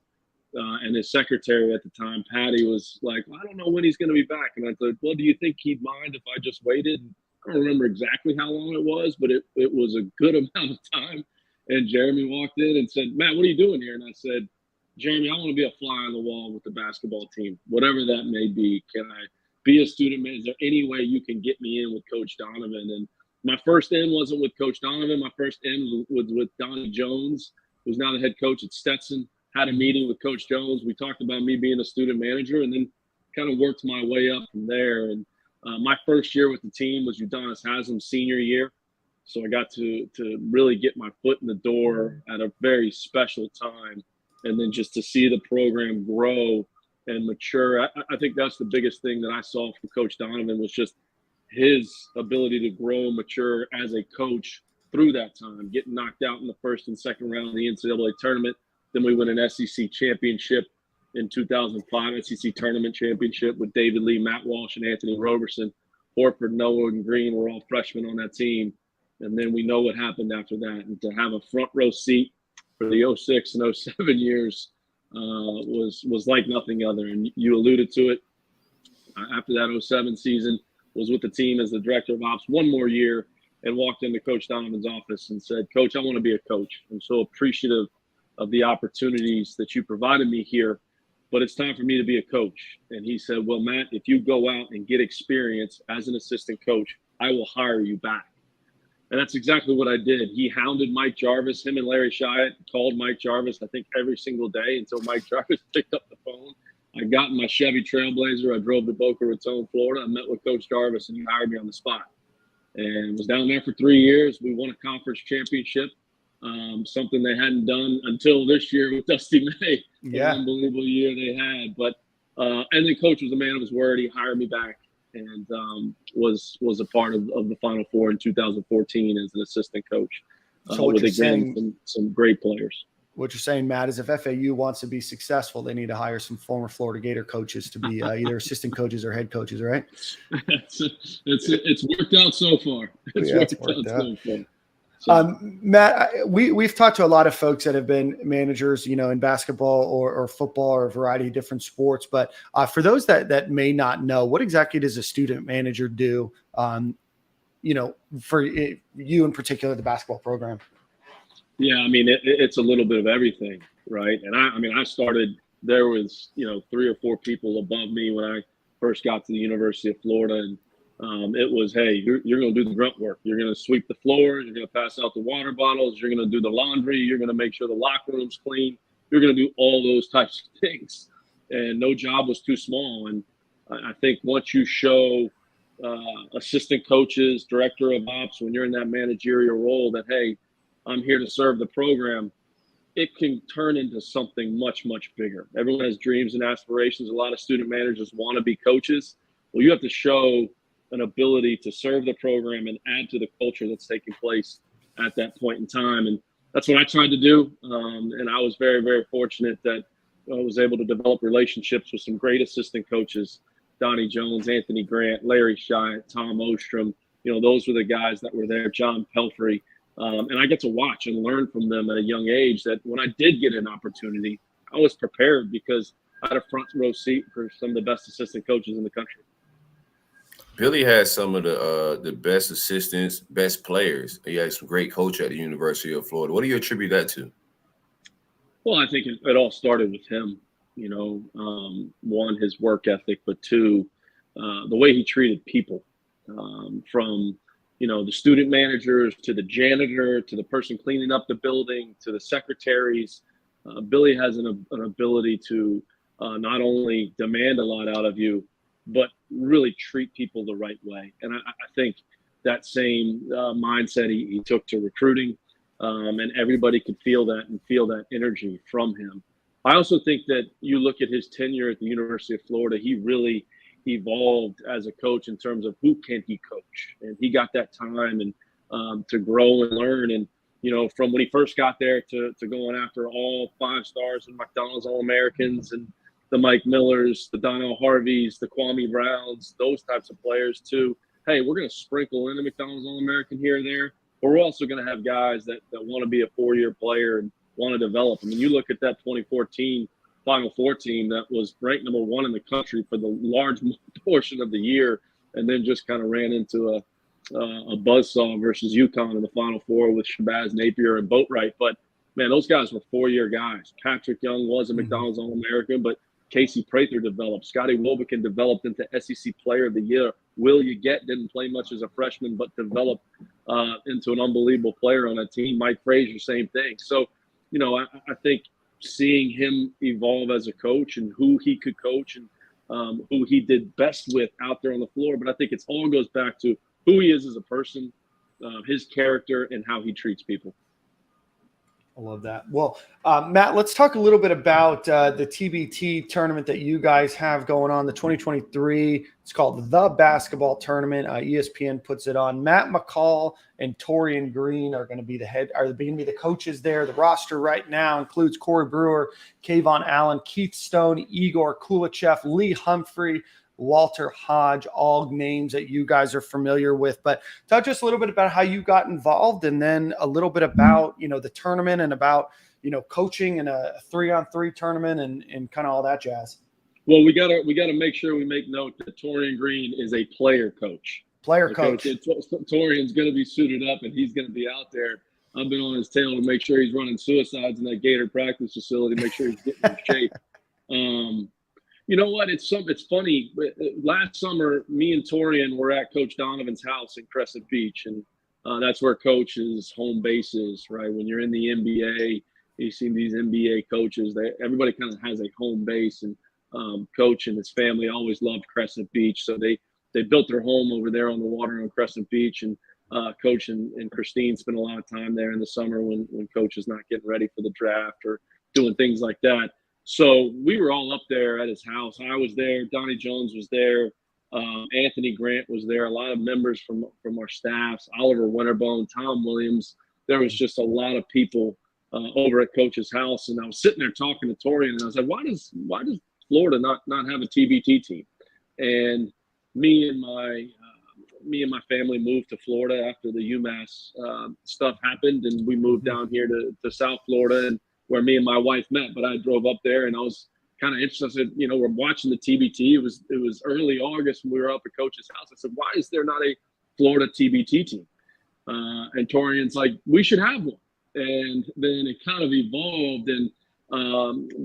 and his secretary at the time, Patty, was like, I don't know when he's going to be back. And I thought, well, do you think he'd mind if I just waited? I don't remember exactly how long it was, but it was a good amount of time. And Jeremy walked in and said, Matt, what are you doing here? And I said, Jeremy, I want to be a fly on the wall with the basketball team, whatever that may be. Can I be a student manager? Is there any way you can get me in with Coach Donovan? And my first in wasn't with Coach Donovan. My first in was with Donnie Jones, who's now the head coach at Stetson. Had a meeting with Coach Jones. We talked about me being a student manager, and then kind of worked my way up from there. And my first year with the team was Udonis Haslam's senior year. So I got to really get my foot in the door at a very special time. And then just to see the program grow and mature. I think that's the biggest thing that I saw from Coach Donovan was just his ability to grow and mature as a coach through that time, getting knocked out in the first and second round of the NCAA tournament. Then we won an SEC championship in 2005, SEC tournament championship with David Lee, Matt Walsh, and Anthony Roberson. Horford, Noah, and Green were all freshmen on that team. And then we know what happened after that. And to have a front row seat for the 06 and 07 years was like nothing other. And you alluded to it. After that 07 season, was with the team as the director of ops one more year and walked into Coach Donovan's office and said, Coach, I want to be a coach. I'm so appreciative of the opportunities that you provided me here, but it's time for me to be a coach. And he said, well, Matt, if you go out and get experience as an assistant coach, I will hire you back. And that's exactly what I did. He hounded Mike Jarvis. Him and Larry Shiat called Mike Jarvis, I think, every single day until Mike Jarvis picked up the phone. I got in my Chevy Trailblazer. I drove to Boca Raton, Florida. I met with Coach Jarvis, and he hired me on the spot. And was down there for 3 years. We won a conference championship, something they hadn't done until this year with Dusty May. Yeah. An unbelievable year they had. But and then Coach was a man of his word. He hired me back and was a part of the Final Four in 2014 as an assistant coach. So what with you're again saying, some great players. What you're saying, Matt, is if FAU wants to be successful, they need to hire some former Florida Gator coaches to be either assistant coaches or head coaches, right? It's worked out so far. It's worked out so far. So. Matt, we've talked to a lot of folks that have been managers, in basketball or football or a variety of different sports. But for those that may not know, what exactly does a student manager do, for you in particular, the basketball program? Yeah, I mean, it's a little bit of everything, right? And I started, there was, 3 or 4 people above me when I first got to the University of Florida. And it was, hey, you're going to do the grunt work. You're going to sweep the floors. You're going to pass out the water bottles. You're going to do the laundry. You're going to make sure the locker room's clean. You're going to do all those types of things. And no job was too small. And I think once you show assistant coaches, director of ops, when you're in that managerial role that, hey, I'm here to serve the program, it can turn into something much, much bigger. Everyone has dreams and aspirations. A lot of student managers want to be coaches. Well, you have to show an ability to serve the program and add to the culture that's taking place at that point in time. And that's what I tried to do. And I was very, very fortunate that I was able to develop relationships with some great assistant coaches, Donnie Jones, Anthony Grant, Larry Shiat, Tom Ostrom. Those were the guys that were there, John Pelfrey. And I get to watch and learn from them at a young age that when I did get an opportunity, I was prepared because I had a front row seat for some of the best assistant coaches in the country. Billy had some of the best assistants, best players. He had some great coach at the University of Florida. What do you attribute that to? Well, I think it all started with him. One, his work ethic, but two, the way he treated people, from the student managers to the janitor to the person cleaning up the building to the secretaries. Billy has an ability to not only demand a lot out of you, but really treat people the right way. And I think that same mindset he took to recruiting, and everybody could feel that energy from him. I also think that you look at his tenure at the University of Florida, he evolved as a coach in terms of who can he coach, and he got that time and to grow and learn. And from when he first got there to going after all 5 stars and McDonald's All-Americans and the Mike Millers, the Donnell Harveys, the Kwame Browns, those types of players too. Hey, we're going to sprinkle in a McDonald's All-American here and there, but we're also going to have guys that want to be a 4-year player and want to develop. I mean, you look at that 2014 Final Four team that was ranked number 1 in the country for the large portion of the year, and then just kind of ran into a buzzsaw versus UConn in the Final Four with Shabazz Napier and Boatwright. But, man, those guys were 4-year guys. Patrick Young was a McDonald's All-American, but Casey Prather developed. Scotty Wilbekin developed into SEC Player of the Year. Will Yeget didn't play much as a freshman, but developed into an unbelievable player on that team. Mike Frazier, same thing. So, I think seeing him evolve as a coach and who he could coach and who he did best with out there on the floor. But I think it all goes back to who he is as a person, his character, and how he treats people. I love that. Well, Matt, let's talk a little bit about the TBT tournament that you guys have going on, the 2023. It's called The Basketball Tournament. ESPN puts it on. Matt McCall and Torian Green are going to be the coaches there. The roster right now includes Corey Brewer, Kayvon Allen, Keith Stone, Igor Kulichev, Lee Humphrey, Walter Hodge, all names that you guys are familiar with. But talk to us a little bit about how you got involved, and then a little bit about, the tournament and about, coaching in a 3-on-3 tournament and kind of all that jazz. Well, we gotta make sure we make note that Torian Green is a player coach. Coach. Torian's going to be suited up and he's going to be out there. I've been on his tail to make sure he's running suicides in that Gator practice facility, make sure he's getting in shape. You know what? It's funny. Last summer, me and Torian were at Coach Donovan's house in Crescent Beach, and that's where Coach's home base is, right? When you're in the NBA, you see these NBA coaches. Everybody kind of has a home base, and Coach and his family always loved Crescent Beach, so they built their home over there on the water on Crescent Beach, and Coach and Christine spent a lot of time there in the summer when Coach is not getting ready for the draft or doing things like that. So we were all up there at his house. I was there. Donnie Jones was there. Anthony Grant was there. A lot of members from our staffs. Oliver Winterbone, Tom Williams. There was just a lot of people over at Coach's house. And I was sitting there talking to Torian, and I was like, why does Florida not have a TBT team? And me and my family moved to Florida after the UMass stuff happened, and we moved down here to South Florida, and where me and my wife met. But I drove up there, and I was kind of interested. I said, we're watching the TBT. It was early August when we were up at Coach's house. I said, why is there not a Florida TBT team? And Torian's like, we should have one. And then it kind of evolved, and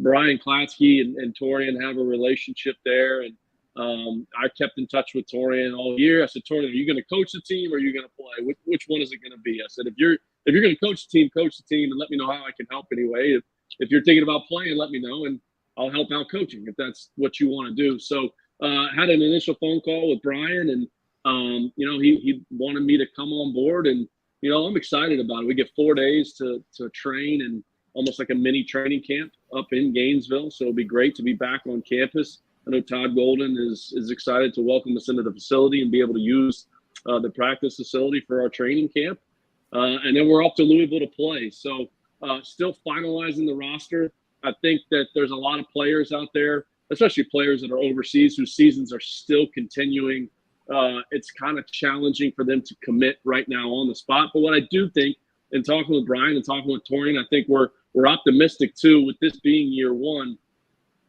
Brian Klatsky and Torian have a relationship there. And I kept in touch with Torian all year. I said, Torian, are you going to coach the team or are you going to play? Which one is it going to be? I said, if you're going to coach the team, and let me know how I can help anyway. If you're thinking about playing, let me know, and I'll help out coaching if that's what you want to do. So had an initial phone call with Brian, and he wanted me to come on board, and I'm excited about it. We get 4 days to train, and almost like a mini training camp up in Gainesville. So it'll be great to be back on campus. I know Todd Golden is excited to welcome us into the facility and be able to use the practice facility for our training camp. And then we're up to Louisville to play. So still finalizing the roster. I think that there's a lot of players out there, especially players that are overseas whose seasons are still continuing. It's kind of challenging for them to commit right now on the spot. But what I do think, in talking with Brian and talking with Torian, I think we're optimistic too, with this being year one.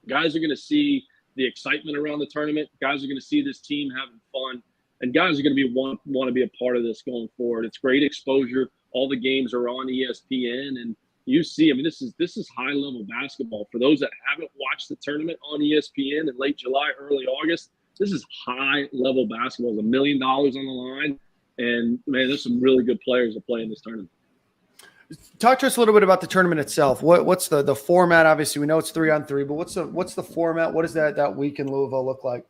Guys are going to see the excitement around the tournament. Guys are going to see this team having fun. And guys are going to want to be a part of this going forward. It's great exposure. All the games are on ESPN, and you see, this is high-level basketball. For those that haven't watched the tournament on ESPN in late July, early August, this is high-level basketball. There's $1 million on the line, and, man, there's some really good players that play in this tournament. Talk to us a little bit about the tournament itself. What's the format? Obviously, we know it's 3-on-3, but what's the format? What does that week in Louisville look like?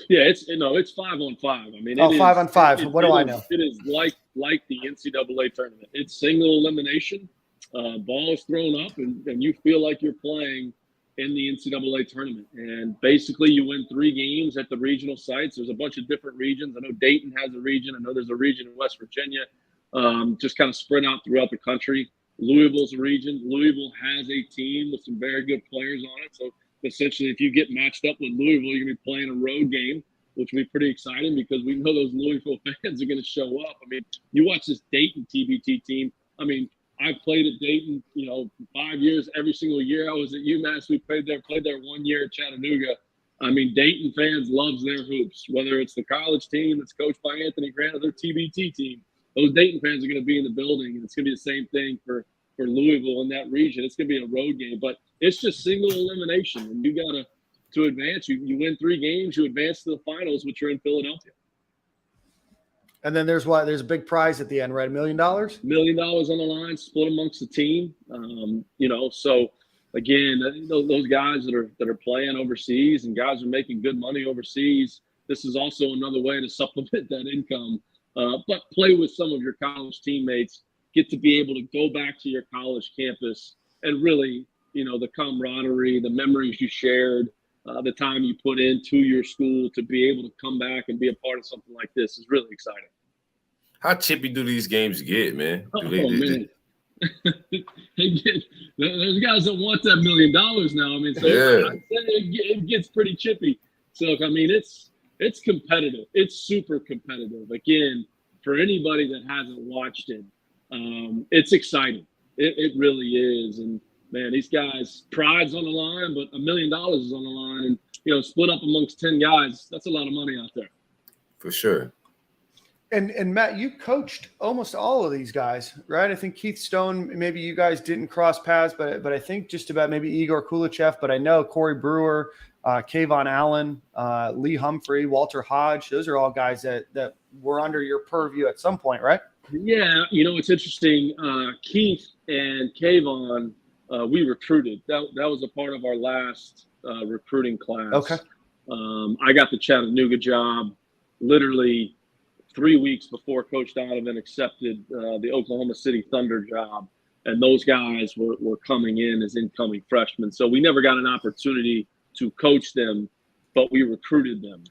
Yeah, it's 5-on-5. 5-on-5. What do I know? It is like the NCAA tournament. It's single elimination. Ball is thrown up, and you feel like you're playing in the NCAA tournament. And basically you win 3 games at the regional sites. There's a bunch of different regions. I know Dayton has a region. I know there's a region in West Virginia, just kind of spread out throughout the country. Louisville's a region. Louisville has a team with some very good players on it. So essentially, if you get matched up with Louisville, you're going to be playing a road game, which will be pretty exciting because we know those Louisville fans are going to show up. I mean, you watch this Dayton TBT team. I mean, I played at Dayton, 5 years, every single year I was at UMass. We played there 1 year at Chatanooga. I mean, Dayton fans loves their hoops, whether it's the college team that's coached by Anthony Grant or their TBT team. Those Dayton fans are going to be in the building, and it's going to be the same thing for Louisville in that region. It's going to be a road game, but it's just single elimination, and you got to advance. You win 3 games, you advance to the finals, which are in Philadelphia. And then there's a big prize at the end, right? $1 million? $1 million on the line, split amongst the team. So again, those guys that are playing overseas and guys are making good money overseas, this is also another way to supplement that income. But play with some of your college teammates, get to be able to go back to your college campus and really, the camaraderie, the memories you shared, the time you put into your school to be able to come back and be a part of something like this is really exciting. How chippy do these games get, man? Man. There's guys that want that $1 million now. I mean, so yeah. It gets pretty chippy. So, I mean, it's competitive. It's super competitive. Again, for anybody that hasn't watched it, it's exciting. It really is. And, man, these guys, pride's on the line, but $1 million is on the line. And, split up amongst 10 guys, that's a lot of money out there. For sure. And Matt, you coached almost all of these guys, right? I think Keith Stone, maybe you guys didn't cross paths, but I think just about maybe Igor Kulichev, but I know Corey Brewer, Kayvon Allen, Lee Humphrey, Walter Hodge. Those are all guys that were under your purview at some point, right? Yeah, it's interesting. Keith and Kayvon, we recruited. That was a part of our last recruiting class. Okay. I got the Chatanooga job literally 3 weeks before Coach Donovan accepted the Oklahoma City Thunder job. And those guys were coming in as incoming freshmen. So we never got an opportunity to coach them, but we recruited them.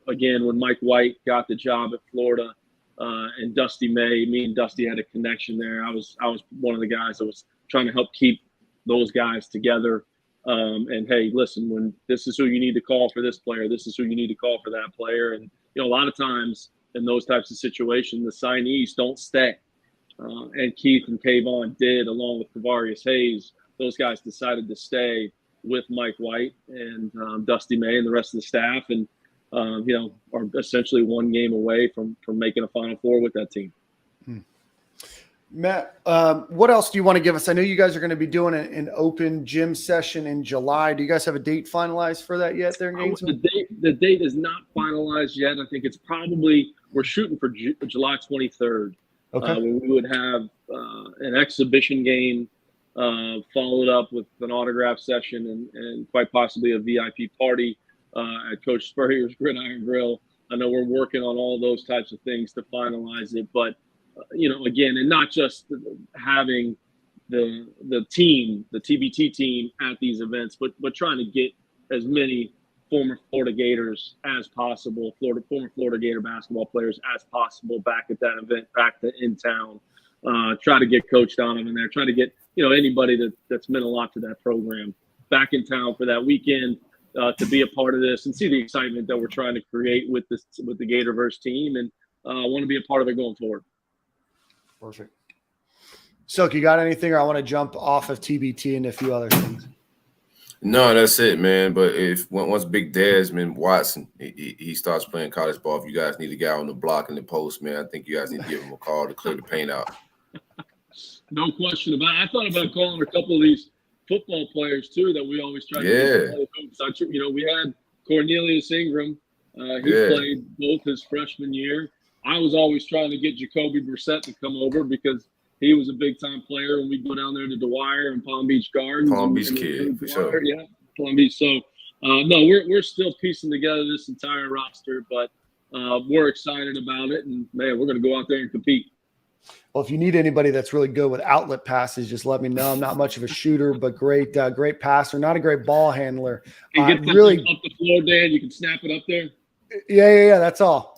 Again, when Mike White got the job at Florida and Dusty May, me and Dusty had a connection there. I was one of the guys that was trying to help keep those guys together. And hey, listen, when this is who you need to call for this player, this is who you need to call for that player. And, a lot of times in those types of situations, the signees don't stay. And Keith and Kayvon did, along with Kavarius Hayes. Those guys decided to stay with Mike White and Dusty May and the rest of the staff, and are essentially one game away from making a Final Four with that team. Matt, what else do you want to give us? I know you guys are going to be doing an open gym session in July. Do you guys have a date finalized for that yet there in Gainesville? The date is not finalized yet. I think it's probably – we're shooting for July 23rd. Okay. When we would have an exhibition game followed up with an autograph session and quite possibly a VIP party at Coach Spurrier's Gridiron Grill. I know we're working on all those types of things to finalize it, but again, and not just having the team, the TBT team at these events, but trying to get as many former Florida Gators as possible, former Florida Gator basketball players as possible back at that event, in town. Try to get Coach Donovan there. Try to get anybody that's meant a lot to that program back in town for that weekend to be a part of this and see the excitement that we're trying to create with the Gatorverse team, and want to be a part of it going forward. Perfect. Silk, you got anything, or I want to jump off of TBT into a few other things? No, that's it, man. But once Big Desmond Watson he starts playing college ball, if you guys need a guy on the block in the post, man, I think you guys need to give him a call to clear the paint out. No question about it. I thought about calling a couple of these football players too that we always try to get. We had Cornelius Ingram. He played both his freshman year. I was always trying to get Jacoby Brissett to come over because he was a big-time player, and we'd go down there to Dwyer and Palm Beach Gardens. Palm Beach kid, for sure. Yeah, Palm Beach. So, no, we're still piecing together this entire roster, but we're excited about it, and, man, we're going to go out there and compete. Well, if you need anybody that's really good with outlet passes, just let me know. I'm not much of a shooter, but great passer, not a great ball handler. You get really up the floor, Dan. You can snap it up there. Yeah. That's all.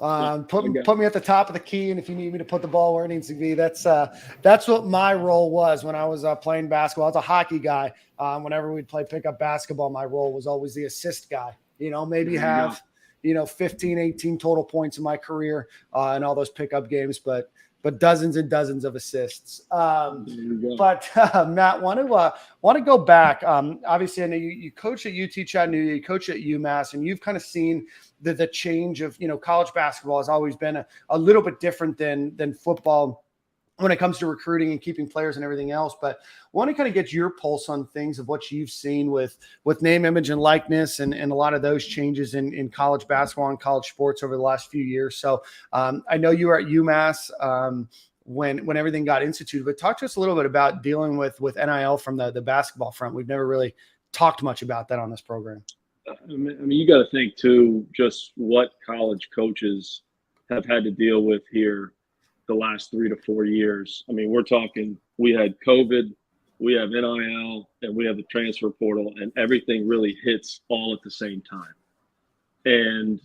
Put me at the top of the key, and if you need me to put the ball where it needs to be, that's what my role was when I was playing basketball. I was a hockey guy. Whenever we'd play pickup basketball, my role was always the assist guy. Maybe have 15, 18 total points in my career in all those pickup games, but dozens and dozens of assists. But Matt, want to go back. Obviously, I know you coach at UT Chattanooga, you coach at UMass, and you've kind of seen the change of college basketball has always been a little bit different than football when it comes to recruiting and keeping players and everything else. But I want to kind of get your pulse on things of what you've seen with name, image, and likeness and a lot of those changes in college basketball and college sports over the last few years. So I know you were at UMass when everything got instituted, but talk to us a little bit about dealing with NIL from the basketball front. We've never really talked much about that on this program. I mean, you got to think too, just what college coaches have had to deal with here the last 3 to 4 years. I mean, we're talking, we had COVID, we have NIL, and we have the transfer portal, and everything really hits all at the same time. And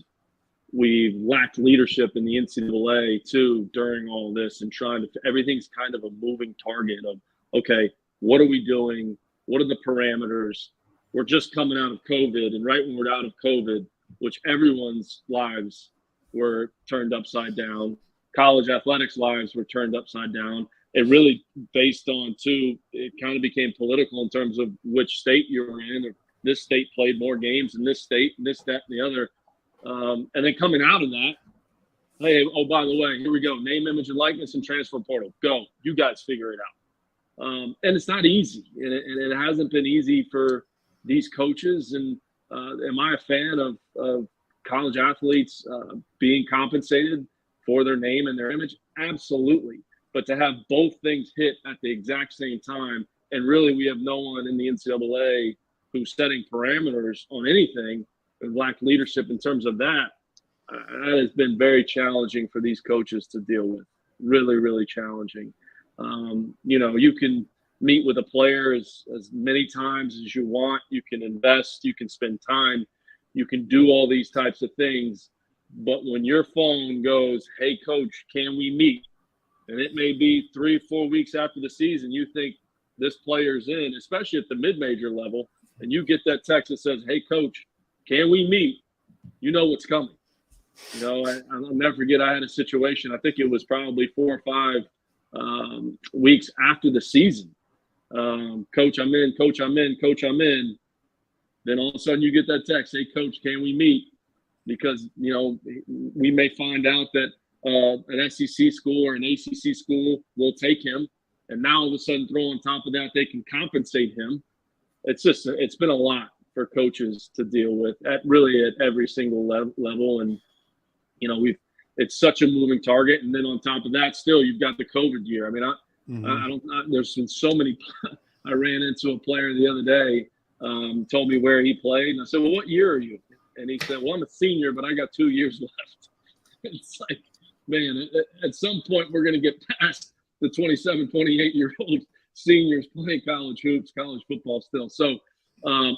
we've lacked leadership in the NCAA too during all this, and everything's kind of a moving target of, okay, what are we doing? What are the parameters? We're just coming out of COVID, and right when we're out of COVID, which everyone's lives were turned upside down, college athletics lives were turned upside down. It really based on it kind of became political in terms of which state you were in, or this state played more games in this state, and this, that, and the other. And then coming out of that, hey, oh, by the way, here we go. Name, image, and likeness and transfer portal. Go. You guys figure it out. And it's not easy. And it hasn't been easy for these coaches. And am I a fan of college athletes being compensated for their name and their image? Absolutely. But to have both things hit at the exact same time, and really we have no one in the NCAA who's setting parameters on anything and lack leadership in terms of that, that has been very challenging for these coaches to deal with. Really, really challenging. You can meet with a player as many times as you want. You can invest, you can spend time, you can do all these types of things. But when your phone goes, hey, coach, can we meet? And it may be 3 or 4 weeks after the season, you think this player's in, especially at the mid-major level, and you get that text that says, hey, coach, can we meet? You know what's coming. I'll never forget, I had a situation, I think it was probably 4 or 5 weeks after the season. Coach, I'm in, coach, I'm in, coach, I'm in. Then all of a sudden you get that text, hey, coach, can we meet? Because, we may find out that an SEC school or an ACC school will take him. And now all of a sudden throw on top of that, they can compensate him. It's been a lot for coaches to deal with at every single level. And, it's such a moving target. And then on top of that, still, you've got the COVID year. I mean, there's been so many, I ran into a player the other day, told me where he played. And I said, well, what year are you? And he said, well, I'm a senior, but I got 2 years left. It's like, man, at some point we're going to get past the 27, 28-year-old seniors playing college hoops, college football still. So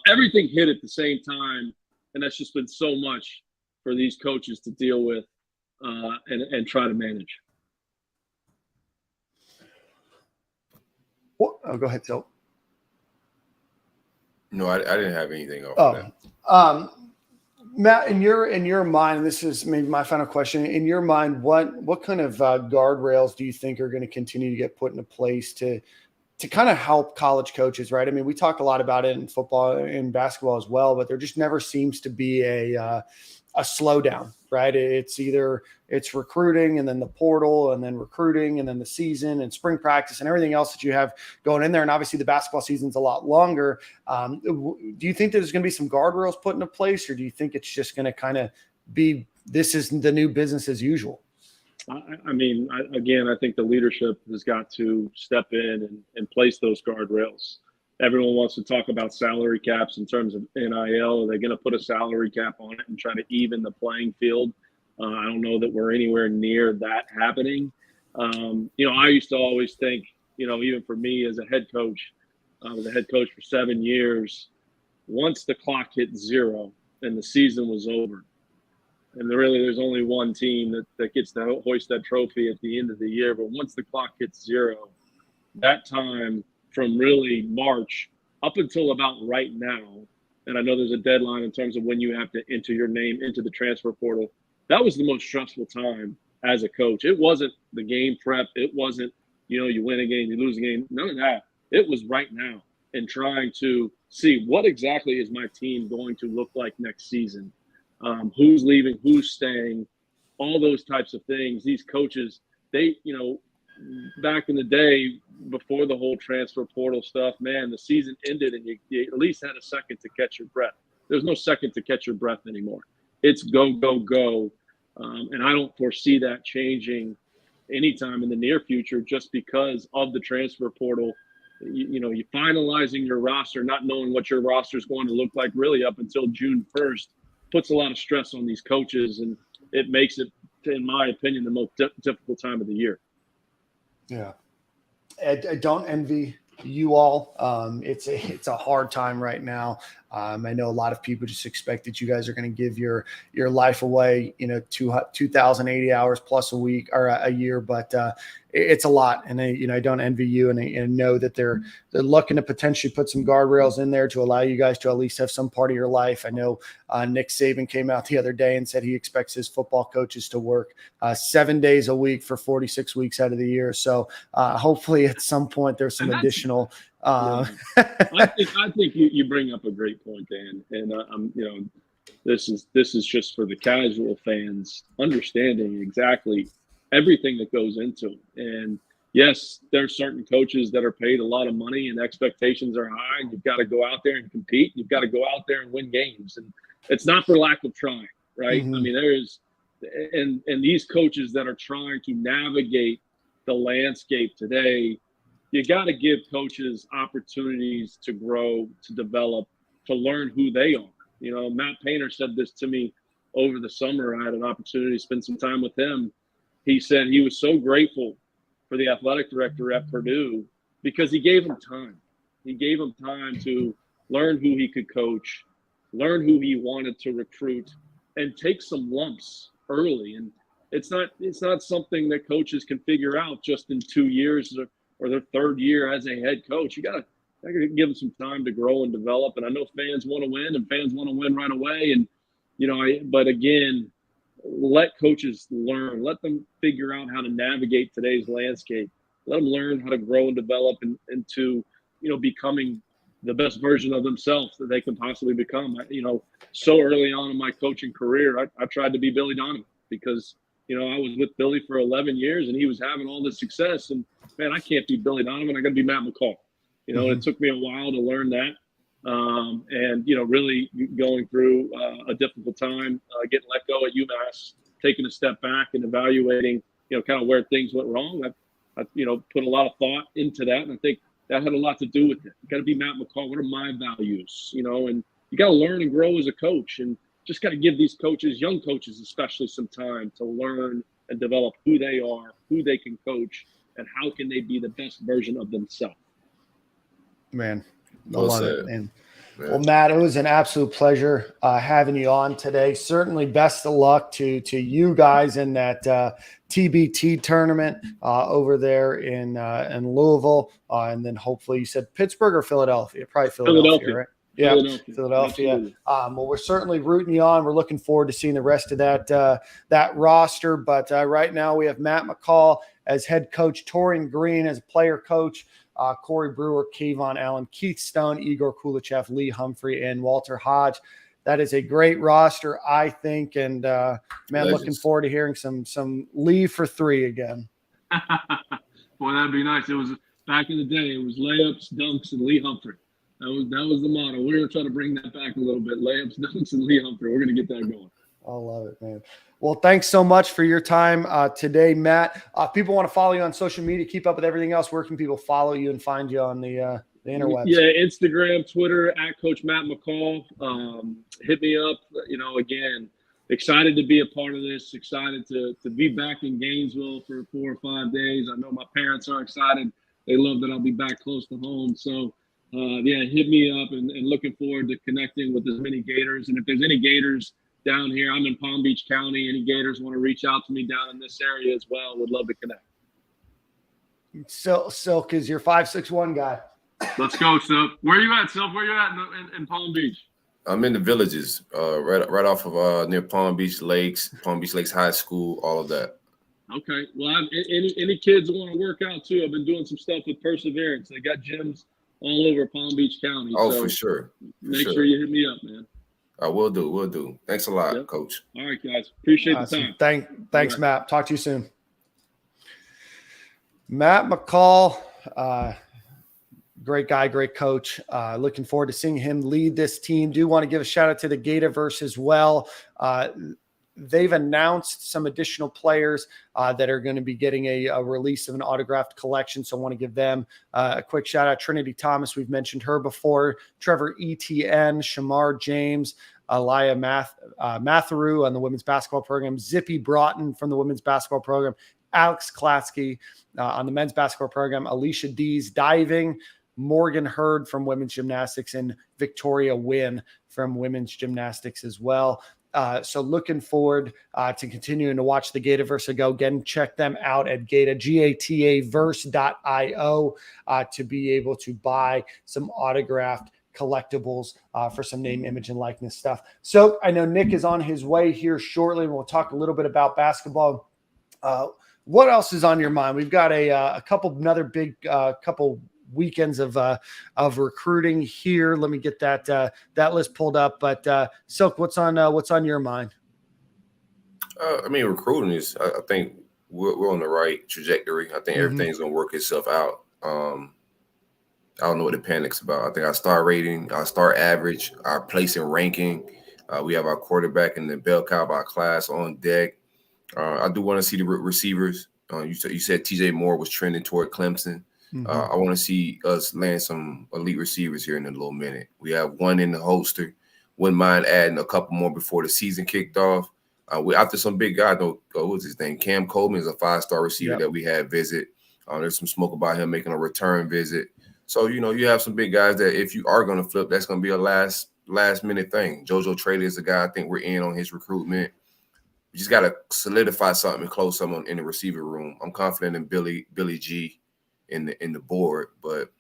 everything hit at the same time, and that's just been so much for these coaches to deal with and try to manage. Well, go ahead, Phil. No, I didn't have anything off of that. Matt, in your mind, and this is maybe my final question, in your mind, what kind of guardrails do you think are going to continue to get put into place to kind of help college coaches, right? I mean, we talk a lot about it in football and basketball as well, but there just never seems to be a slowdown, right? It's recruiting and then the portal and then recruiting and then the season and spring practice and everything else that you have going in there. And obviously the basketball season's a lot longer. Do you think there's going to be some guardrails put into place, or do you think it's just going to kind of be, this is the new business as usual? I mean, I think the leadership has got to step in and place those guardrails. Everyone wants to talk about salary caps in terms of NIL. Are they going to put a salary cap on it and try to even the playing field? I don't know that we're anywhere near that happening. I used to always think, even for me as a head coach, I was a head coach for 7 years. Once the clock hit 0 and the season was over, and there's only one team that gets to hoist that trophy at the end of the year. But once the clock hits 0, that time from really March up until about right now, and I know there's a deadline in terms of when you have to enter your name into the transfer portal, that was the most stressful time as a coach. It wasn't the game prep. It wasn't, you win a game, you lose a game. None of that. It was right now and trying to see what exactly is my team going to look like next season. Who's leaving, who's staying, all those types of things. These coaches, they, back in the day before the whole transfer portal stuff, man, the season ended and you at least had a second to catch your breath. There's no second to catch your breath anymore. It's go, go, go. And I don't foresee that changing anytime in the near future just because of the transfer portal. You finalizing your roster, not knowing what your roster is going to look like really up until June 1st, puts a lot of stress on these coaches, and it makes it, in my opinion, the most difficult time of the year. Yeah. I don't envy you all. It's a hard time right now. I know a lot of people just expect that you guys are going to give your life away, 2,080 hours plus a week or a year, but it's a lot. And I don't envy you, and I know that they're looking to potentially put some guardrails in there to allow you guys to at least have some part of your life. I know Nick Saban came out the other day and said he expects his football coaches to work 7 days a week for 46 weeks out of the year. So hopefully at some point there's some additional. I think you bring up a great point, Dan, and this is just for the casual fans understanding exactly everything that goes into it. And yes, there are certain coaches that are paid a lot of money and expectations are high, and you've got to go out there and compete. You've got to go out there and win games, and it's not for lack of trying, right? Mm-hmm. I mean, and these coaches that are trying to navigate the landscape today, you got to give coaches opportunities to grow, to develop, to learn who they are. Matt Painter said this to me over the summer. I had an opportunity to spend some time with him. He said he was so grateful for the athletic director at Purdue because he gave him time. He gave him time to learn who he could coach, learn who he wanted to recruit, and take some lumps early. And it's not something that coaches can figure out just in 2 years or their third year as a head coach. You got to give them some time to grow and develop. And I know fans want to win, and fans want to win right away. And but again, let coaches learn. Let them figure out how to navigate today's landscape. Let them learn how to grow and develop into becoming the best version of themselves that they can possibly become. So early on in my coaching career, I tried to be Billy Donovan because I was with Billy for 11 years and he was having all this success. And man, I can't be Billy Donovan. I got to be Matt McCall. And it took me a while to learn that. And really going through a difficult time, getting let go at UMass, taking a step back and evaluating, kind of where things went wrong. I put a lot of thought into that. And I think that had a lot to do with it. You got to be Matt McCall. What are my values? And you got to learn and grow as a coach, and just got to give these coaches, young coaches especially, some time to learn and develop who they are, who they can coach, and how can they be the best version of themselves. Man, I love it, man. Well, Matt, it was an absolute pleasure having you on today. Certainly best of luck to you guys in that TBT tournament over there in Louisville. And then hopefully you said Pittsburgh or Philadelphia? Probably Philadelphia. Right? Yeah, Philadelphia. Well, we're certainly rooting you on. We're looking forward to seeing the rest of that roster. But right now we have Matt McCall as head coach, Torian Green as a player coach, Corey Brewer, Kayvon Allen, Keith Stone, Igor Kulichev, Lee Humphrey, and Walter Hodge. That is a great roster, I think. And, man, looking forward to hearing some leave for three again. Boy, that'd be nice. It was back in the day. It was layups, dunks, and Lee Humphrey. That was the motto. We're going to try to bring that back a little bit. Layups, dunks, and Lee Humphrey. We're going to get that going. I love it, man. Well, thanks so much for your time today, Matt. If people want to follow you on social media, keep up with everything else, where can people follow you and find you on the interwebs? Yeah, Instagram, Twitter, at Coach Matt McCall. Hit me up. Again, excited to be a part of this, excited to be back in Gainesville for 4 or 5 days. I know my parents are excited. They love that I'll be back close to home. So, hit me up and looking forward to connecting with as many Gators. And if there's any Gators down here, I'm in Palm Beach County. Any Gators want to reach out to me down in this area as well, would love to connect. Silk is your 5'6" guy. Let's go, Silk. Where are you at, Silk? Where are you at in Palm Beach? I'm in the Villages, right off of near Palm Beach Lakes High School, all of that. Okay. Well, any kids that want to work out too, I've been doing some stuff with Perseverance. They got gyms all over Palm Beach County. Oh, so for sure. Make sure you hit me up, man. I will do. Thanks a lot, Coach. All right, guys. Appreciate the time. Thanks, Matt. Talk to you soon. Matt McCall, great guy, great coach. Looking forward to seeing him lead this team. Do want to give a shout out to the Gatorverse as well. They've announced some additional players that are going to be getting a release of an autographed collection. So I want to give them a quick shout out. Trinity Thomas, we've mentioned her before. Trevor Etienne, Shamar James, Aliyah Matheru on the women's basketball program. Zippy Broughton from the women's basketball program. Alex Klatsky on the men's basketball program. Alicia Dees diving. Morgan Hurd from women's gymnastics, and Victoria Wynn from women's gymnastics as well. So looking forward to continuing to watch the Gatorverse go. Again, check them out at gataverse.io to be able to buy some autographed collectibles for some name, image, and likeness stuff. So I know Nick is on his way here shortly, and we'll talk a little bit about basketball. What else is on your mind? We've got another big couple weekends of recruiting here. Let me get that list pulled up. But Silk, what's on your mind? Recruiting is. I think we're on the right trajectory. I think everything's gonna work itself out. I don't know what the panic's about. I think our star rating, our star average, our place in ranking. We have our quarterback in the bell cow of our class on deck. I do want to see the receivers. You said TJ Moore was trending toward Clemson. I want to see us land some elite receivers here in a little minute. We have one in the holster. Wouldn't mind adding a couple more before the season kicked off. We're after some big guy, though. What's his name? Cam Coleman is a 5-star receiver that we had visit. There's some smoke about him making a return visit. So, you have some big guys that if you are going to flip, that's going to be a last minute thing. JoJo Trader is a guy I think we're in on his recruitment. You just got to solidify something and close someone in the receiver room. I'm confident in Billy G in the board, but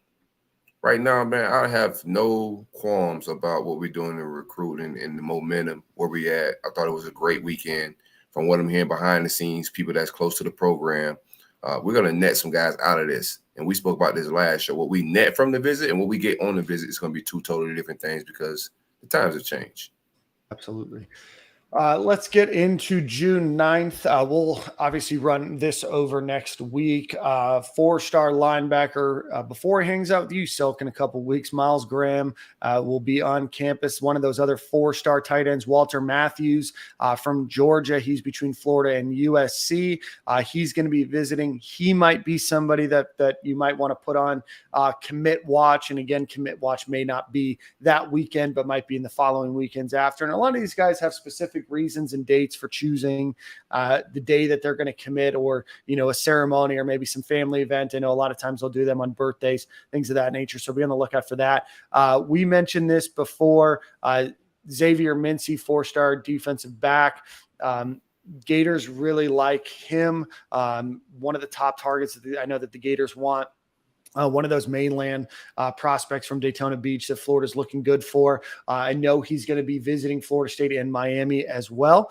right now, man, I have no qualms about what we're doing in recruiting and the momentum where we at. I thought it was a great weekend. From what I'm hearing behind the scenes, people that's close to the program, we're going to net some guys out of this. And we spoke about this last show. What we net from the visit and what we get on the visit is going to be two totally different things because the times have changed. Absolutely. Let's get into June 9th. We'll obviously run this over next week. 4-star linebacker, before he hangs out with you, Silk, in a couple weeks, Miles Graham will be on campus. One of those other 4-star tight ends, Walter Matthews from Georgia. He's between Florida and USC. He's going to be visiting. He might be somebody that you might want to put on commit watch. And again, commit watch may not be that weekend, but might be in the following weekends after. And a lot of these guys have specific reasons and dates for choosing the day that they're going to commit, or a ceremony, or maybe some family event. I know a lot of times they'll do them on birthdays, things of that nature, so be on the lookout for that. We mentioned this before. Xavier Mincy, 4-star defensive back. Gators really like him. One of the top targets that I know that the Gators want. One of those mainland prospects from Daytona Beach that Florida's looking good for. I know he's going to be visiting Florida State and Miami as well.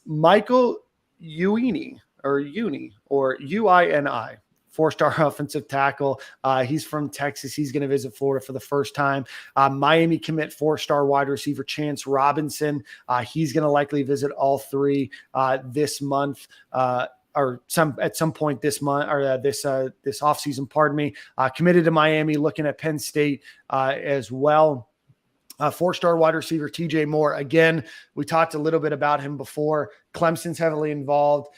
Michael Uini, or Uini, or UINI, 4-star offensive tackle. He's from Texas. He's going to visit Florida for the first time. Miami commit 4-star wide receiver Chance Robinson. He's going to likely visit all three this month. Or at some point this month, or this offseason, pardon me, committed to Miami, looking at Penn State as well. 4-star wide receiver TJ Moore. Again, we talked a little bit about him before. Clemson's heavily involved.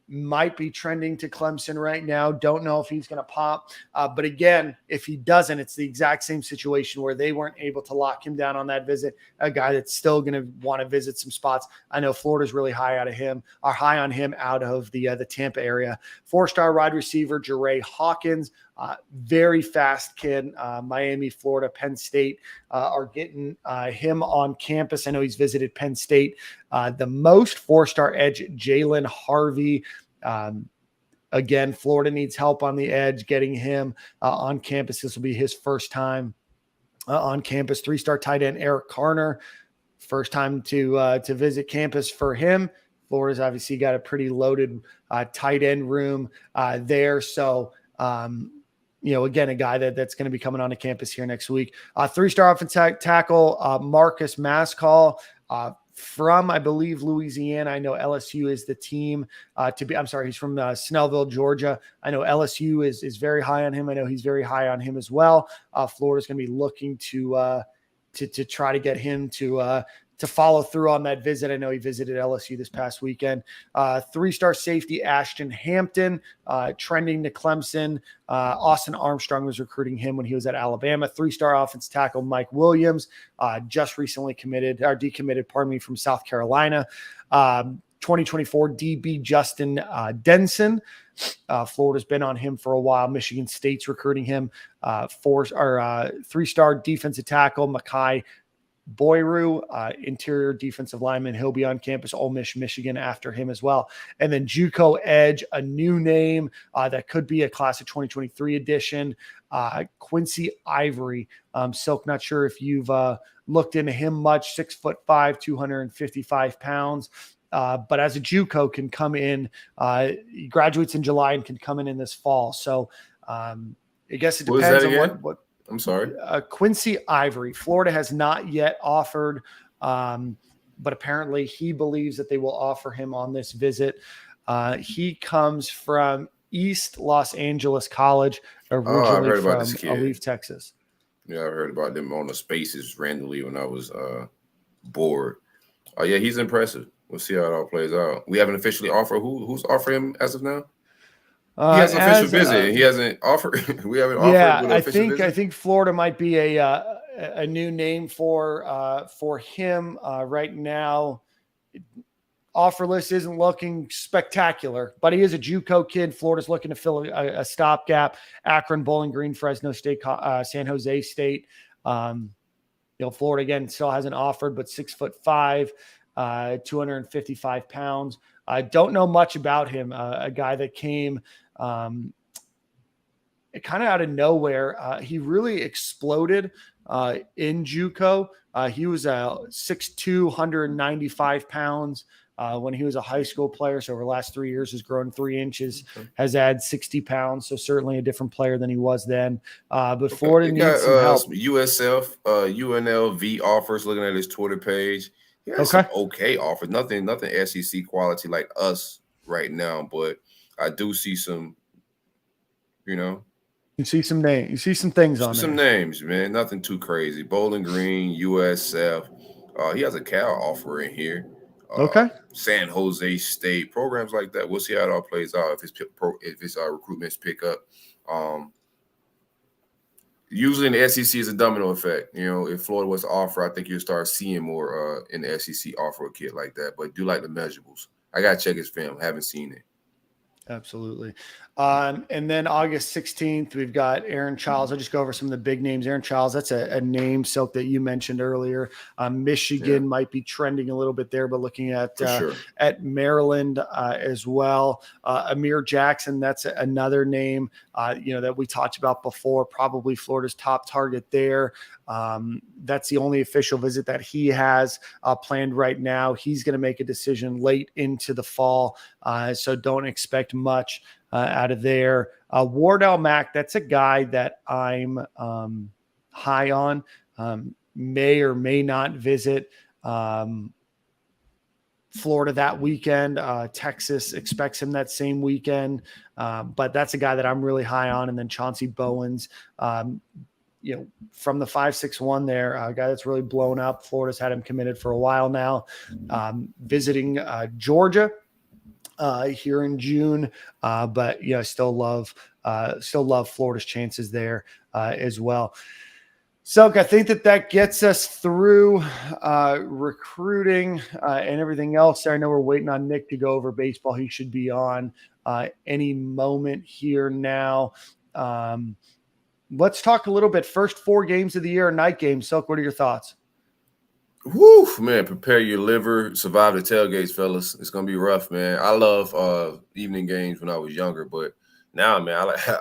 might be trending to Clemson right now. Don't know if he's going to pop. But again, if he doesn't, it's the exact same situation where they weren't able to lock him down on that visit. A guy that's still going to want to visit some spots. I know Florida's really high on him out of the Tampa area. 4-star wide receiver, Jeray Hawkins. Very fast kid. Miami, Florida, Penn State are getting him on campus. I know he's visited Penn State. The most 4-star edge, Jalen Harvey. Again, Florida needs help on the edge, getting him on campus. This will be his first time on campus. 3-star tight end, Eric Carner. First time to visit campus for him. Florida's obviously got a pretty loaded tight end room there. So, again, a guy that's going to be coming onto campus here next week. 3-star offensive tackle, Marcus Mascall, from, I believe, Louisiana. I know LSU is the team he's from Snellville, Georgia. I know LSU is very high on him. I know he's very high on him as well. Florida's going to be looking to try to get him to follow through on that visit. I know he visited LSU this past weekend. 3-star safety, Ashton Hampton, trending to Clemson. Austin Armstrong was recruiting him when he was at Alabama. 3-star offensive tackle, Mike Williams, just recently decommitted, from South Carolina. 2024 DB Justin Denson. Florida's been on him for a while. Michigan State's recruiting him. 3-star defensive tackle, Makai Boyru, interior defensive lineman. He'll be on campus, Ole Miss, Michigan, after him as well. And then JUCO edge, a new name that could be a class of 2023 edition, Quincy Ivory. Silk, not sure if you've looked into him much. 6'5", 255 pounds. But as a JUCO can come in, he graduates in July and can come in this fall. So I guess it depends on what. I'm sorry. Quincy Ivory. Florida has not yet offered, but apparently he believes that they will offer him on this visit. He comes from East Los Angeles College, originally from Alief, Texas. Yeah, I heard about them on the Spaces randomly when I was bored. Yeah, he's impressive. We'll see how it all plays out. We haven't officially offered. Who's offering him as of now? He has an official visit. He hasn't offered. We haven't offered. Yeah, I think Florida might be a new name for him right now. Offer list isn't looking spectacular, but he is a JUCO kid. Florida's looking to fill a stopgap. Akron, Bowling Green, Fresno State, San Jose State. Florida again still hasn't offered, but 6'5", 255 pounds. I don't know much about him. A guy that came kind of out of nowhere. He really exploded in JUCO. He was 6'2", 195 pounds when he was a high school player. So over the last 3 years has grown 3 inches, has added 60 pounds. So certainly a different player than he was then. But Florida needs some help. USF, UNLV offers, looking at his Twitter page. He has some okay offers. Nothing SEC quality like us right now, but I do see some, You see some names. You see some things on there. Some names, man. Nothing too crazy. Bowling Green, USF. He has a Cal offer in here. San Jose State, programs like that. We'll see how it all plays out if his recruitments pick up. Usually in the SEC is a domino effect. If Florida was to offer, I think you'll start seeing more in the SEC offer a kid like that. But do like the measurables. I got to check his film. Haven't seen it. Absolutely. And then August 16th, we've got Aaron Childs. I'll just go over some of the big names. Aaron Childs, that's a name, Silk, that you mentioned earlier. Michigan might be trending a little bit there, but looking at Maryland as well. Amir Jackson, that's another name, that we talked about before, probably Florida's top target there. That's the only official visit that he has planned right now. He's going to make a decision late into the fall, so don't expect much out of there. Wardell Mack, that's a guy that I'm high on, may or may not visit Florida that weekend. Texas expects him that same weekend, but that's a guy that I'm really high on. And then Chauncey Bowens, from the 5'6" there, a guy that's really blown up. Florida's had him committed for a while now, visiting Georgia. here in June. But I still love Florida's chances there as well. So I think that gets us through recruiting and everything else there. I know we're waiting on Nick to go over baseball. He should be on any moment here now. Let's talk a little bit. First 4 games of the year are night games. Silk, what are your thoughts? Woo, man, prepare your liver, survive the tailgates, fellas. It's going to be rough, man. I love evening games when I was younger, but now, man, I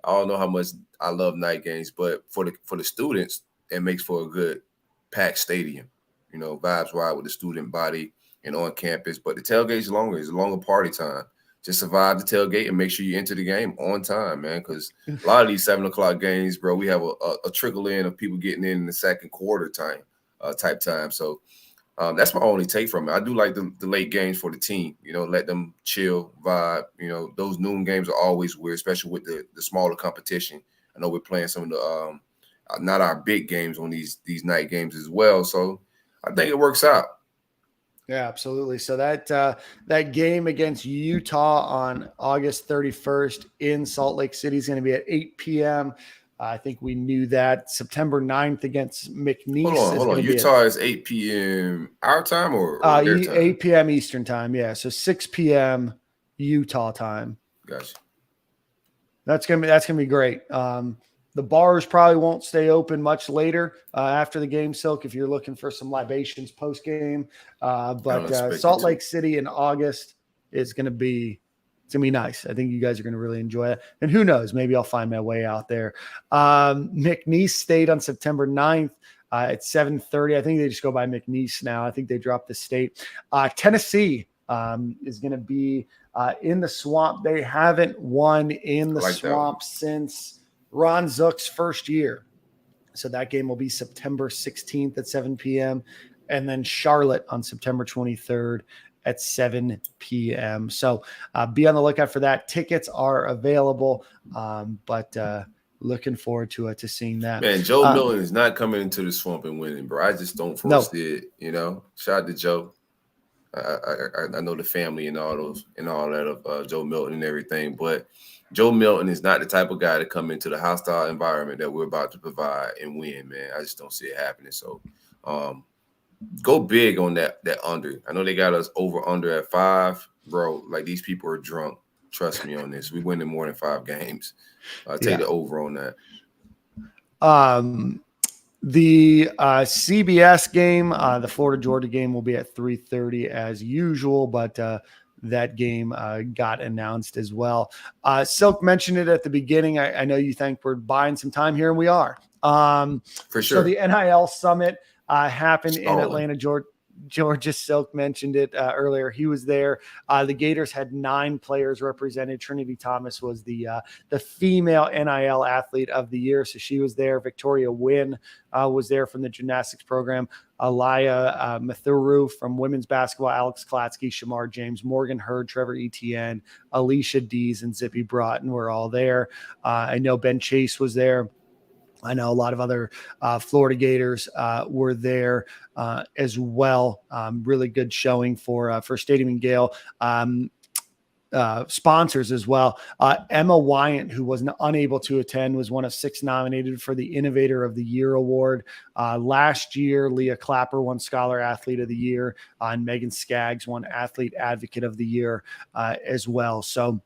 don't know how much I love night games, but for the students, it makes for a good packed stadium, vibes wide with the student body and on campus. But the tailgate's longer. It's a longer party time. Just survive the tailgate and make sure you enter the game on time, man, because a lot of these 7 o'clock games, bro, we have a trickle in of people getting in the second quarter time. Type time. So that's my only take from it. I do like the late games for the team, let them chill, vibe. Those noon games are always weird, especially with the smaller competition. I know we're playing some of the not our big games on these night games as well. So I think it works out. Yeah, absolutely. So that game against Utah on August 31st in Salt Lake City is going to be at 8 p.m. I think we knew that. September 9th against McNeese. Hold on. Utah is 8 p.m. our time or their time? 8 p.m. Eastern time, yeah. So 6 p.m. Utah time. Gotcha. That's gonna be great. The bars probably won't stay open much later after the game, Silk, if you're looking for some libations post game. But Salt Lake City in August is gonna be. It's going to be nice. I think you guys are going to really enjoy it. And who knows, maybe I'll find my way out there. McNeese State on September 9th at 7:30. I think they just go by McNeese now. I think they dropped the state. Tennessee is going to be in the Swamp. They haven't won in the Swamp since Ron Zook's first year. So that game will be September 16th at 7 p.m. And then Charlotte on September 23rd at 7 p.m. So be on the lookout for that. Tickets are available, but looking forward to seeing that. Man, Joe Milton is not coming into the Swamp and winning, bro. I just don't foresee it. Shout out to Joe. I know the family and all that of Joe Milton and everything, but Joe Milton is not the type of guy to come into the hostile environment that we're about to provide and win, man. I just don't see it happening. So, go big on that under. I know they got us over under at 5, bro. Like, these people are drunk. Trust me on this. We winning more than 5 games. Take the over on that. The CBS game, the Florida Georgia game, will be at 3:30 as usual, but that game got announced as well. Silk mentioned it at the beginning. I know you think we're buying some time here, and we are. For sure. So the NIL Summit happened in Atlanta, Georgia. Silk mentioned it earlier. He was there. The Gators had 9 players represented. Trinity Thomas was the female NIL athlete of the year, so she was there. Victoria Wynn was there from the gymnastics program. Alaya Mathuru from women's basketball. Alex Klatsky, Shamar James, Morgan Hurd, Trevor Etienne, Alicia Dees, and Zippy Broughton were all there. I know Ben Chase was there. I know a lot of other Florida Gators were there as well. Really good showing for Stadium and Gale. Sponsors as well. Emma Wyant, who was unable to attend, was one of 6 nominated for the Innovator of the Year award. Last year, Leah Clapper won Scholar Athlete of the Year, and Megan Skaggs won Athlete Advocate of the Year as well. So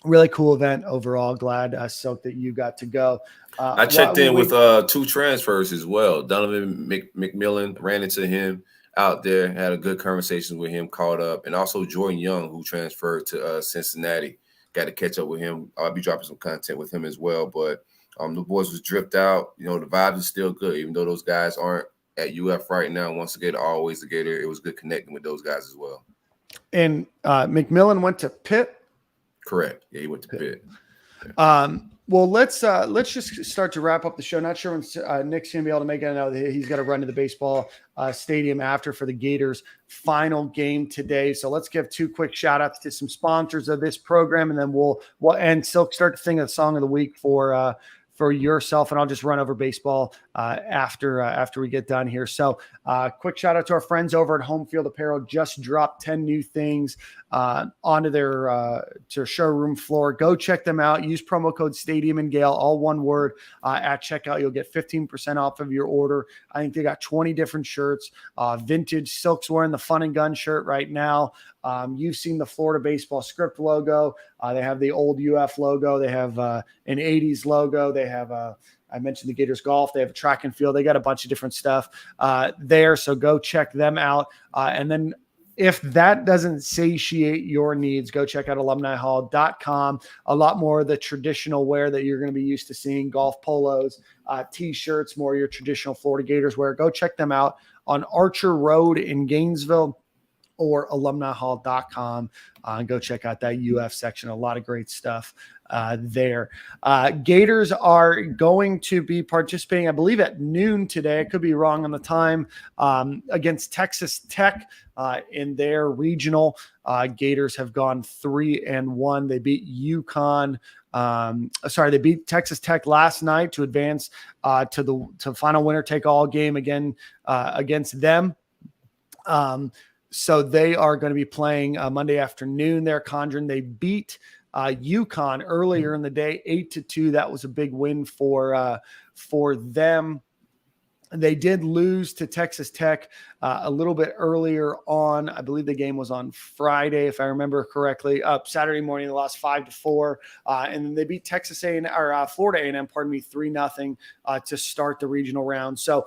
really cool event overall. Glad, Silk, that you got to go. I checked in with 2 transfers as well. Donovan McMillan, ran into him out there, had a good conversation with him, caught up. And also Jordan Young, who transferred to Cincinnati. Got to catch up with him. I'll be dropping some content with him as well. But the boys was dripped out. The vibe is still good, even though those guys aren't at UF right now. Once a Gator, always a Gator. It was good connecting with those guys as well. And McMillan went to Pitt? Correct. Yeah, he went to Pitt. Well, let's just start to wrap up the show. Not sure when Nick's going to be able to make it. I know that he's got to run to the baseball stadium after for the Gators' final game today. So let's give 2 quick shout outs to some sponsors of this program, and then we'll end. Silk, start to sing a song of the week for for yourself. And I'll just run over baseball after we get done here. So quick shout out to our friends over at Home Field Apparel. Just dropped 10 new things onto their showroom floor. Go check them out. Use promo code Stadium and Gale, all one word, at checkout. You'll get 15% off of your order. I think they got 20 different shirts. Vintage Silk's wearing the Fun and Gun shirt right now. You've seen the Florida baseball script logo. They have the old UF logo. They have an 80s logo. They have I mentioned the Gators golf. They have a track and field. They got a bunch of different stuff there. So go check them out. And then if that doesn't satiate your needs, go check out alumnihall.com. A lot more of the traditional wear that you're going to be used to seeing, golf polos, T-shirts, more of your traditional Florida Gators wear. Go check them out on Archer Road in Gainesville or alumnihall.com. Go check out that UF section. A lot of great stuff there. Gators are going to be participating, I believe, at noon today. I could be wrong on the time, against Texas Tech in their regional. Gators have gone 3-1. They beat UConn. They beat Texas Tech last night to advance to the final winner-take-all game again against them. So they are going to be playing Monday afternoon. They're Condren. They beat UConn earlier in the day, 8-2. That was a big win for them. They did lose to Texas Tech a little bit earlier on. I believe the game was on Friday, if I remember correctly. Saturday morning, they lost 5-4, and then they beat Florida A&M, 3-0 to start the regional round. So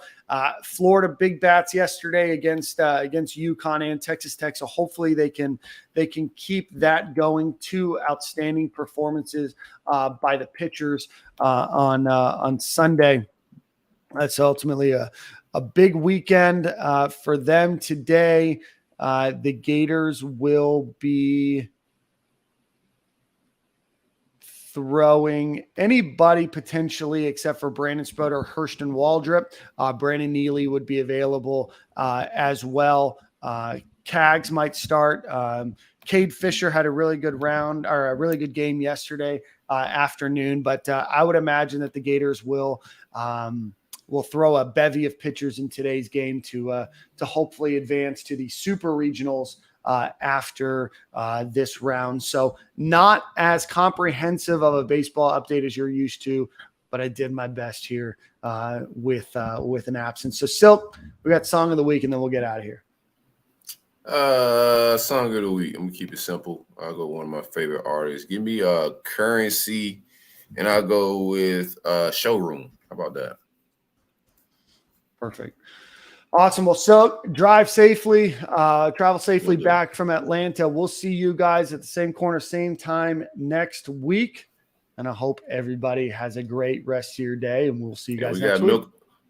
Florida big bats yesterday against UConn and Texas Tech. So hopefully they can keep that going. Two outstanding performances by the pitchers on Sunday. That's ultimately a big weekend for them today. The Gators will be throwing anybody potentially except for Brandon Sproat or Hurston Waldrop. Brandon Neely would be available as well. Cags might start. Cade Fisher had a really good round or a really good game yesterday afternoon, but I would imagine that the Gators will throw a bevy of pitchers in today's game to hopefully advance to the super regionals after this round. So not as comprehensive of a baseball update as you're used to, but I did my best here with an absence. So Silk, we got song of the week, and then we'll get out of here. Song of the week. I'm gonna keep it simple. I'll go one of my favorite artists. Give me Currency, and I'll go with Showroom. How about that? Perfect. Awesome. Well, so drive safely, travel safely back from Atlanta. We'll see you guys at the same corner, same time next week. And I hope everybody has a great rest of your day, and we'll see you guys next week.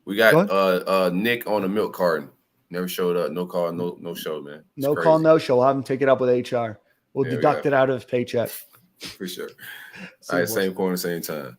We got Nick on the milk carton. Never showed up. No call, no show, man. It's no crazy. Call, no show. I'll have him take it up with HR. We'll deduct it out of his paycheck. For sure. All right, same corner, same time.